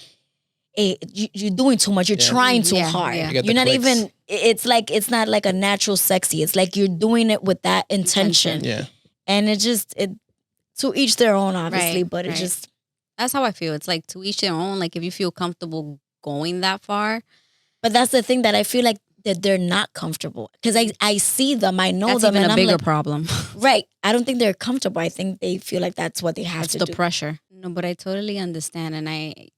you're doing too much. You're trying too hard. Yeah. You're not even. It's like it's not like a natural sexy. It's like you're doing it with that intention. Yeah. And it to each their own, obviously. But it just that's how I feel. It's like to each their own. Like if you feel comfortable going that far. But that's the thing that I feel like that they're not comfortable, because I see them, I know that's them, even and a I'm bigger like, problem. Right. I don't think they're comfortable. I think they feel like that's what they have to do. do. Pressure. No, but I totally understand, and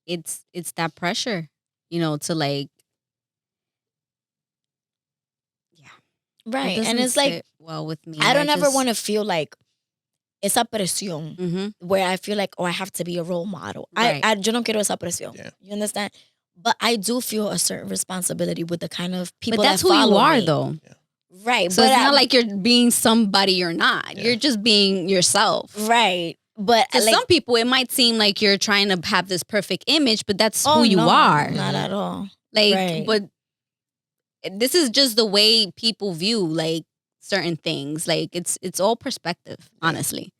it's that pressure, you know, to like, right. And it's like, well, with me, I don't ever want to feel like esa presión where I feel like, oh, I have to be a role model. Right. Yo no quiero esa presión. Yeah. You understand? But I do feel a certain responsibility with the kind of people but that's that who follow you are, me. though. Yeah. Right. So but it's not like you're being somebody you're not. Yeah. You're just being yourself. Right. But To like, some people, it might seem like you're trying to have this perfect image, but that's oh, who you no, are. Not at all. Like, Right. but this is just the way people view like certain things. Like it's all perspective, honestly.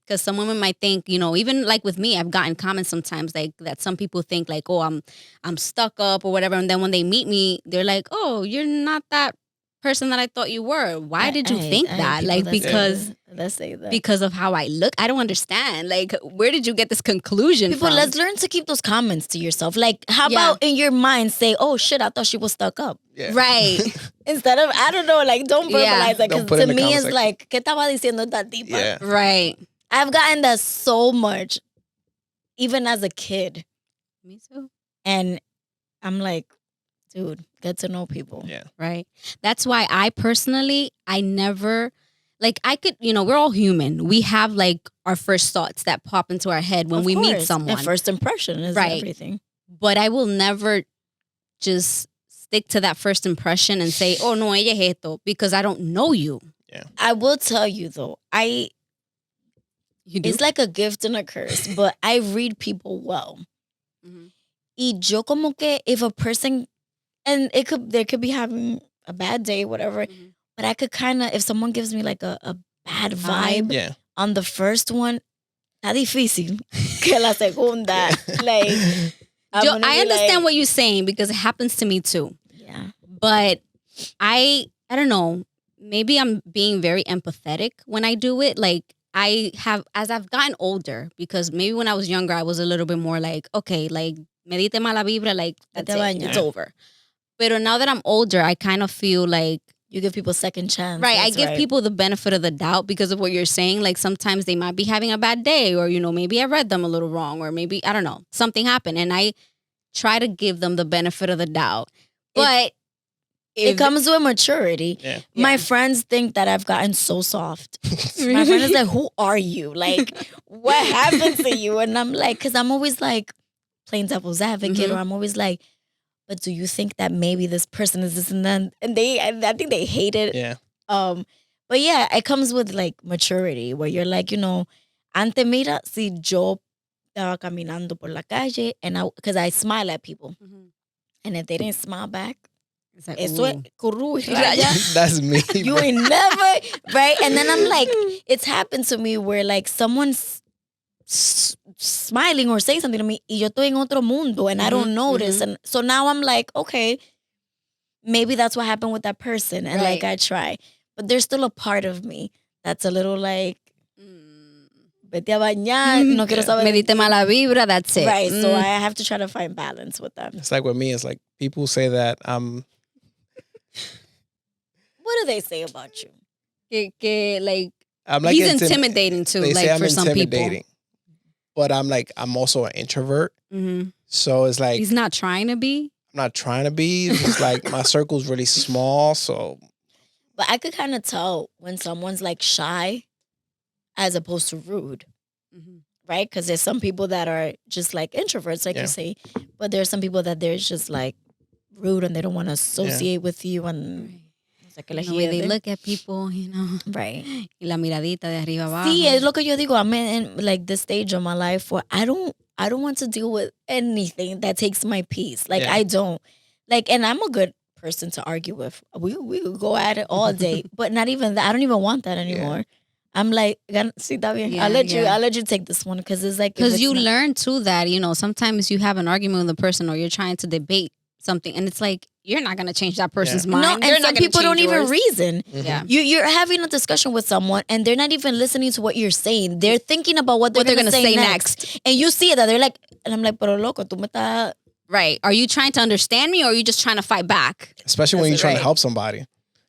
Because some women might think, you know, even like with me, I've gotten comments sometimes like that. Some people think like, oh, I'm stuck up or whatever, and then when they meet me, they're like, oh, you're not that person that I thought you were. Why did you think that? people Like, that say because that. Let's say that. because of how I look? I don't understand. Like, where did you get this conclusion People, from? let's learn to keep those comments to yourself. Like, how Yeah. about in your mind say, "Oh shit, I thought she was stuck up," Yeah. Right. instead of I don't know, like don't verbalize Yeah. that because Don't put it to in the me comment it's like, "¿Qué estaba diciendo esta tipa?" Yeah. Right. I've gotten that so much, even as a kid, Me too. and I'm like, dude, get to know people. Yeah. Right. That's why I never, like, I could, we're all human. We have like our first thoughts that pop into our head when Of we meet course. someone. And first impression is Right. everything. But I will never just stick to that first impression and say, oh, no, ella es esto, because I don't know you. I will tell you though, You do? it's like a gift and a curse, but I read people well. Mhm. Y yo como que if a person, and they could be having a bad day, whatever, Mhm. but I could kind of, if someone gives me like a bad vibe Yeah. on the first one, está difícil que la segunda. Like, I'm Yo, gonna I be understand like, what you're saying because it happens to me too. yeah. But I don't know, maybe I'm being very empathetic when I do it. Like, I have, as I've gotten older, because maybe when I was younger, I was a little bit more like, okay, like, me diste mala vibra, like, that's Vete a it, bañar. it's over. But now that I'm older, I kind of feel like, You give people second chance. right, I give people the benefit of the doubt because of what you're saying. Like, sometimes they might be having a bad day, or, maybe I read them a little wrong, or maybe, I don't know, something happened. And I try to give them the benefit of the doubt. But It comes with maturity. Yeah. My friends think that I've gotten so soft. My friend is like, who are you? Like, what happened to you? And I'm like, because I'm always like playing devil's advocate, Mhm. or I'm always like, but do you think that maybe this person is this and that? And I think they hate it. Yeah. But yeah, it comes with like maturity where you're like, ante mira, si yo estaba caminando por la calle and because I smile at people. Mhm. And if they didn't smile back, It's like, eso es ooh. curru y raya. That's me. You bro. ain't never, right? And then I'm like, it's happened to me where like someone's smiling or saying something to me y yo estoy en otro mundo and I don't notice. And so now I'm like, okay, maybe that's what happened with that person. And like I try. But there's still a part of me that's a little like, vete a bañar, no quiero saber. Me diste mala vibra, that's it. Right. So I have to try to find balance with them. It's like with me, it's like people say that What do they say about you? Like, I'm like he's intimidating too, They like say I'm for some people. intimidating. But I'm also an introvert. Mhm. So it's like He's not trying to be. I'm not trying to be. It's just like my circle's really small. So But I could kind of tell when someone's like shy as opposed to rude, Mhm. right? Because there's some people that are just like introverts, like Yeah. you say, but there's some people that they're just like rude and they don't want to associate with you. And o sea, que les The way they hiede. look at people, Right. y la miradita de arriba abajo. Sí, es lo que yo digo. I'm in like this stage of my life where I don't want to deal with anything that takes my peace. Like Yeah. I don't. Like, and I'm a good person to argue with. We could go at it all day, but not even that. I don't even want that anymore. I'm like, sí, está bien. Yeah, I'll let you take this one because it's like if Because it's you not- learn too that, sometimes you have an argument with a person or you're trying to debate something and it's like, you're not going to change that person's mind. No, You're and not some gonna people don't change even yours. reason. Yeah. You're having a discussion with someone and they're not even listening to what you're saying. They're thinking about what they're going to say next. And you see that they're like, and I'm like, pero loco, tú me estás. Right. Are you trying to understand me or are you just trying to fight back? especially when That's you're trying right. to help somebody.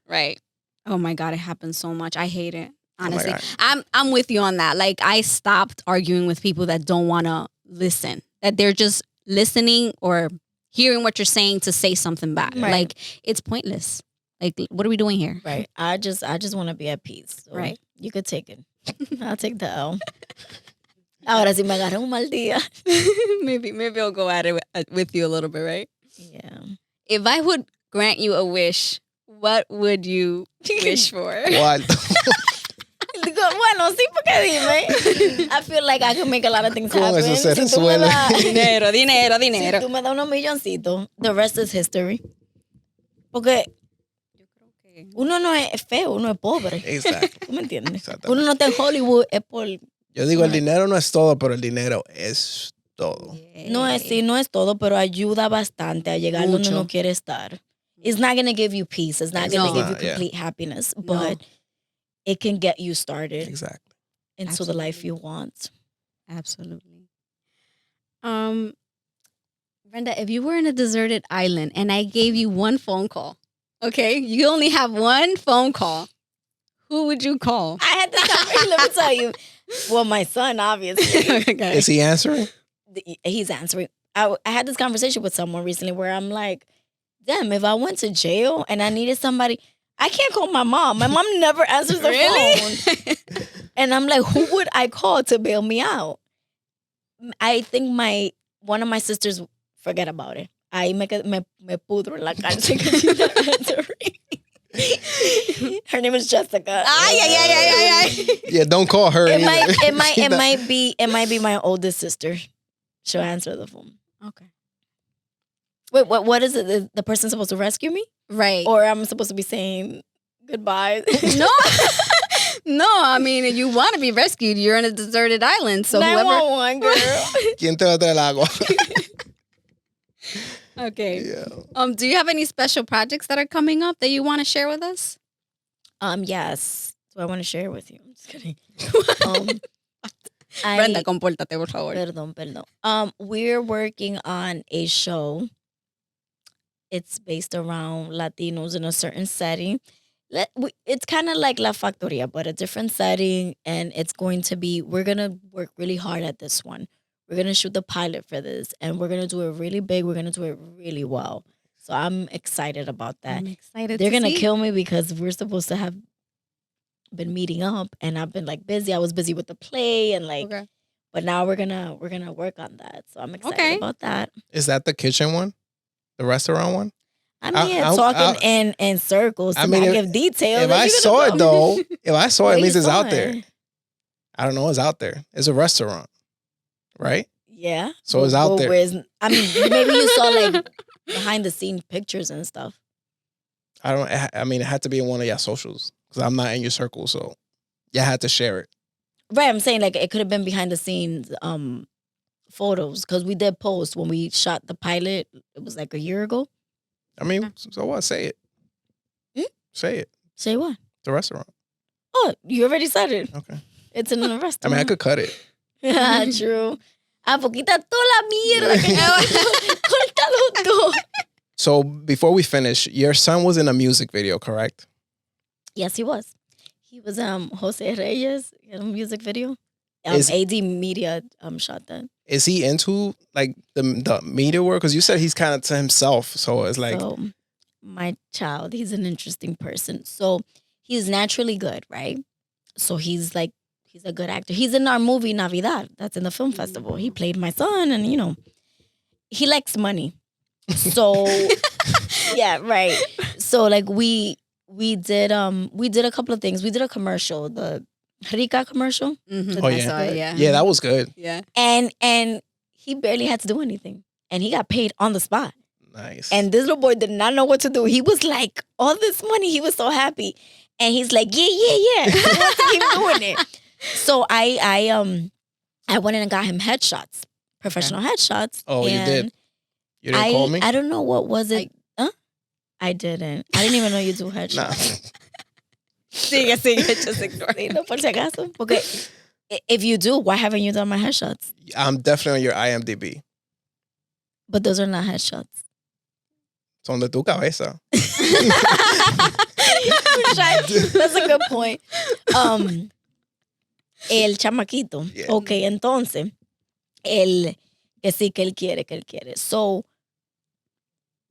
Right. Oh my God, it happens so much. I hate it. Oh my Honestly. God. I'm with you on that. Like, I stopped arguing with people that don't want to listen. That they're just listening or hearing what you're saying to say something back. Right. Like, it's pointless. Like, what are we doing here? Right. I just want to be at peace. So Right. You could take it. I'll take the L. Ahora si me agarra un mal día. maybe I'll go at it with you a little bit, right? Yeah. If I would grant you a wish, what would you wish for? What? Bueno, sí, porque dime. I feel like I can make a lot of things Con happen. eso se Si tú me resuelve. das- Dinero. Si tú me das unos milloncitos, the rest is history. Porque uno no es feo, uno es pobre. Exacto. ¿Tú me entiendes? Exactamente. Uno no está en Hollywood, es por... Yo digo, el dinero no es todo, pero el dinero es todo. No es todo, pero ayuda bastante a llegar donde Mucho. uno quiere estar. It's not gonna give you peace. It's not It's gonna not, give you yeah. complete happiness, No. but it can get you started Exactly. into the life Absolutely. you want. Absolutely. Brenda, if you were in a deserted island and I gave you one phone call, okay, you only have one phone call. Who would you call? I had this conversation. Let me tell you. Well, my son, obviously, Okay. Is he answering? he's answering. I had this conversation with someone recently where I'm like, damn, if I went to jail and I needed somebody, I can't call my mom. My mom never answers the phone. And I'm like, who would I call to bail me out? I think one of my sisters, forget about it. Ahí me pudro en la cárcel because she's not answering. Her name is Jessica. Ay. Yeah, don't call her. It either. might be my oldest sister. She'll answer the phone. Okay. Wait, what is it? The person's supposed to rescue me? Right. Or I'm supposed to be saying goodbye? No. No, I mean, you want to be rescued. You're in a deserted island. So whoever. 911, girl. ¿Quién te va a traer el agua? Okay. Yeah. Do you have any special projects that are coming up that you want to share with us? Yes. So I want to share with you. I'm just kidding. Brenda, compórtate, por favor. Perdón. We're working on a show. It's based around Latinos in a certain setting. It's kind of like La Factoria, but a different setting. And it's going to be, we're going to work really hard at this one. We're going to shoot the pilot for this. And we're going to do it really big. We're going to do it really well. So I'm excited about that. I'm excited. They're going to kill me because we're supposed to have been meeting up. And I've been like busy. I was busy with the play and like, Okay. but now we're gonna work on that. So I'm excited Okay. about that. Is that the kitchen one? The restaurant one? I'm I- here I- talking in circles to I mean, not if- give details. If Are I you saw gonna it know? though, if I saw it, Where it you means it's saw out there. it? I don't know, it's out there. It's a restaurant, right? Yeah. So it's out there. I mean, maybe you saw like behind the scene pictures and stuff. I mean, it had to be in one of your socials because I'm not in your circle, so you had to share it. Right. I'm saying like it could have been behind the scenes photos because we did post when we shot the pilot. It was like a year ago. I mean, so what? Say it. Hmm? Say it. Say what? The restaurant. Oh, you already said it. Okay. It's in a I restaurant. mean, I could cut it. Yeah, true. Poquita toda la mierda que córtalo todo. So before we finish, your son was in a music video, correct? Yes, he was. He was Jose Reyes in a music video. Is- AD Media shot that. Is he into like the media work? Because you said he's kind of to himself, so it's like So my child, he's an interesting person. So he's naturally good, right? So he's a good actor. He's in our movie Navidad. That's in the film festival. He played my son, and he likes money. So yeah, right. So like we did a couple of things. We did a commercial, the Rica commercial, Mm-hmm. Oh, I yeah. saw it, yeah. yeah, that was good. Yeah. and he barely had to do anything, and he got paid on the spot. Nice. And this little boy did not know what to do. He was like, all this money, he was so happy. And he's like, yeah. He wants to keep doing it. So I went in and got him headshots, professional headshots. Oh, you and did? You didn't call me? I don't know what was it. I didn't. I didn't even know you do Nah. headshots. Sigue, just ignore Sí, no, por si acaso. Porque if you do, why haven't you done my headshots? I'm definitely on your IMDb. But those are not headshots. Son de tu cabeza. That's a good point. El chamaquito. Yeah. Ok, entonces, que sí, que él quiere. So,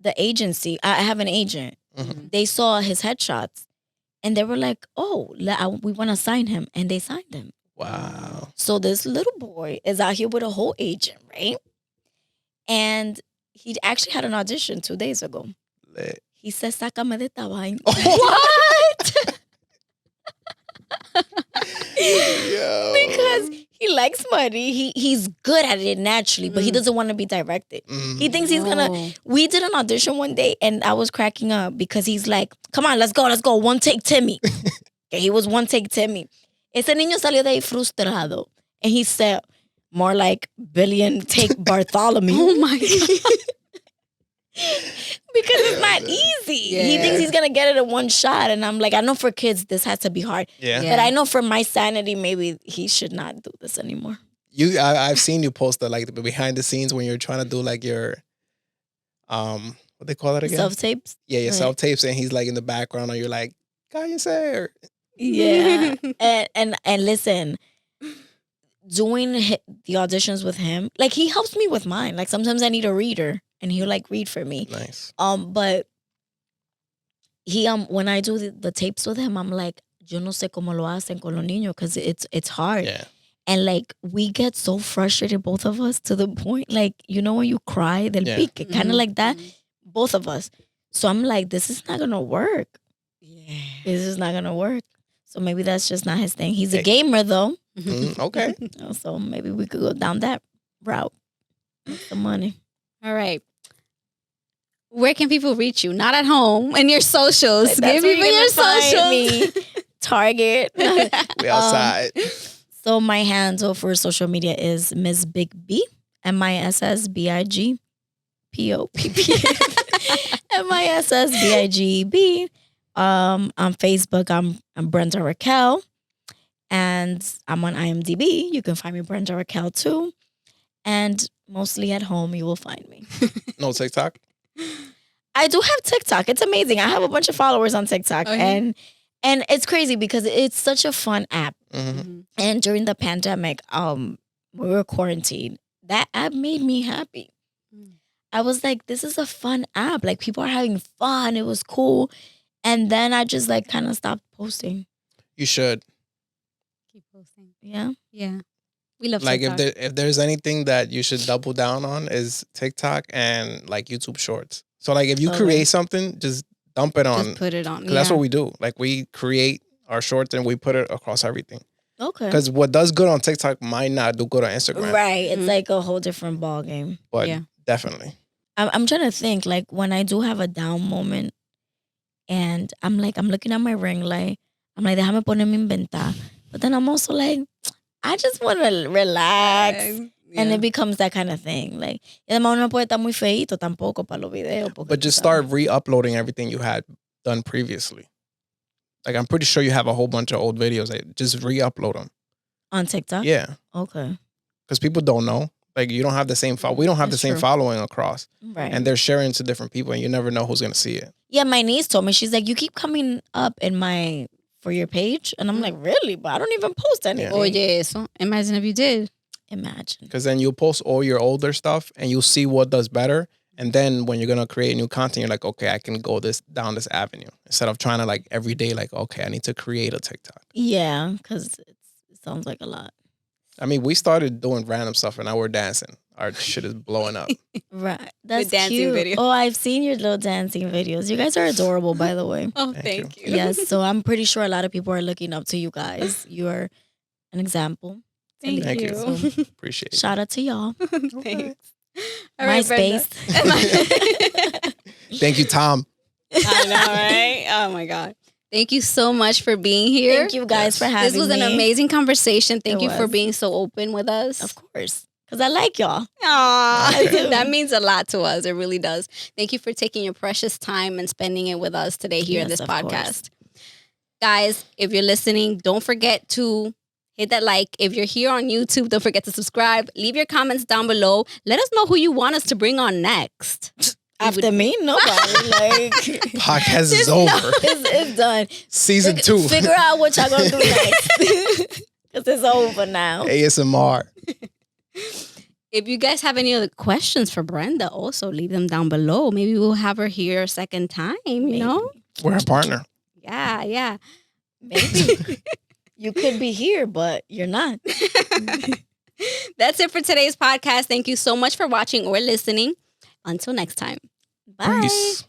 the agency, I have an agent. Mhm. They saw his headshots and they were like, oh, we want to sign him. And they signed him. Wow. So this little boy is out here with a whole agent, right? And he actually had an audition 2 days ago. Lit. He said, sácame de esta vaina. What? Yo. Because he likes money. He's good at it naturally, but he doesn't want to be directed. Mhm. He thinks he's gonna. Oh. We did an audition one day, and I was cracking up because he's like, "Come on, let's go, one take Timmy." Okay, he was one take Timmy. Ese niño salió de ahí frustrado, and he said, "More like billion take Bartholomew." Oh my God. Because it's not easy. he Yeah. thinks he's gonna get it in one shot, and I'm like, I know for kids this has to be hard, Yeah. Yeah. but I know for my sanity, maybe he should not do this anymore. I've seen you post the behind the scenes when you're trying to do like your what they call it again? Self tapes. Yeah, your Right. self tapes, and he's like in the background, and you're like, "Cállese," or Yeah, and listen, doing the auditions with him, like he helps me with mine. Like sometimes I need a reader, and he'll like read for me. nice. But he when I do the tapes with him, I'm like, yo no sé cómo lo hacen con los niños because it's hard. Yeah, And like we get so frustrated, both of us, to the point like when you cry del Yeah. pique, kind of Mhm. like that, both of us. So I'm like, this is not gonna work. Yeah. This is not gonna work. So maybe that's just not his thing. He's a Hey. gamer though, okay. so maybe we could go down that route. Make some money. All right. Where can people reach you? Not at home. And your socials. That's Give where people you're your gonna find socials. me. Target. We outside. So my handle for social media is Missbigb, MISSBIGPOPP, MISSBIGB. On Facebook, I'm Brenda Raquel, and I'm on IMDb. You can find me Brenda Raquel too, and mostly at home you will find me. No TikTok. I do have TikTok. It's amazing. I have a bunch of followers on TikTok, Oh, yeah? and it's crazy because it's such a fun app. Mm-hmm. And during the pandemic, we were quarantined. That app made me happy. Mm. I was like, this is a fun app. Like people are having fun. It was cool. And then I just like kind of stopped posting. You should. Keep posting. Yeah. Yeah. We love Like TikTok. if there's anything that you should double down on is TikTok and like YouTube Shorts. So like if you Okay. create something, just dump it on. Just put it on. 'Cause that's what we do. Like we create our shorts and we put it across everything. Okay. Because what does good on TikTok might not do good on Instagram. Right. It's Mhm. like a whole different ball game. But Yeah. definitely. I'm trying to think, like when I do have a down moment and I'm looking at my ring light, I'm like, déjame ponerme a inventar. But then I'm also like, I just want to relax. And it becomes that kind of thing. Like, y además uno no puede estar muy feíto tampoco para los videos. porque But tú just sabes. start re-uploading everything you had done previously. Like I'm pretty sure you have a whole bunch of old videos. Like, just re-upload them. On TikTok? Yeah. Okay. Because people don't know. Like you don't have the same we don't have That's the same true. following across. Right. And they're sharing to different people and you never know who's gonna see it. Yeah, my niece told me, she's like, you keep coming up in my, for your page. And I'm like, really? But I don't even post anything. Oye, eso. Imagine if you did. Imagine. Because then you'll post all your older stuff and you'll see what does better. And then when you're gonna create new content, you're like, okay, I can go down this avenue. Instead of trying to like every day, like, okay, I need to create a TikTok. Yeah, because it sounds like a lot. I mean, we started doing random stuff and now we're dancing. Our shit is blowing up. Right. That's dancing cute. video. Oh, I've seen your little dancing videos. You guys are adorable, by the way. Oh, Thank thank you. Yes, so I'm pretty sure a lot of people are looking up to you guys. You're an example. Thank, Thank you. you. Appreciate it. Shout out to y'all. Thanks. All right, MySpace. Brenda. Thank you, Tom. I know, right? Oh my God. Thank you so much for being here. Thank you guys for having This was me. an amazing conversation. Thank It you for was. being so open with us. Of course. Because I like y'all. Aw, Okay. that means a lot to us. It really does. Thank you for taking your precious time and spending it with us today here in Yes, this of podcast. Guys, if you're listening, don't forget to hit that like. If you're here on YouTube, don't forget to subscribe. Leave your comments down below. Let us know who you want us to bring on next. After me, nobody. Like, Podcast is over. it's done. Season 2. Figure out what y'all gonna do next. Because it's over now. ASMR. If you guys have any other questions for Brenda, also leave them down below. Maybe we'll have her here a second time, you know? We're a partner. Yeah. Maybe. You could be here, but you're not. That's it for today's podcast. Thank you so much for watching or listening. Until next time. Bye. Peace.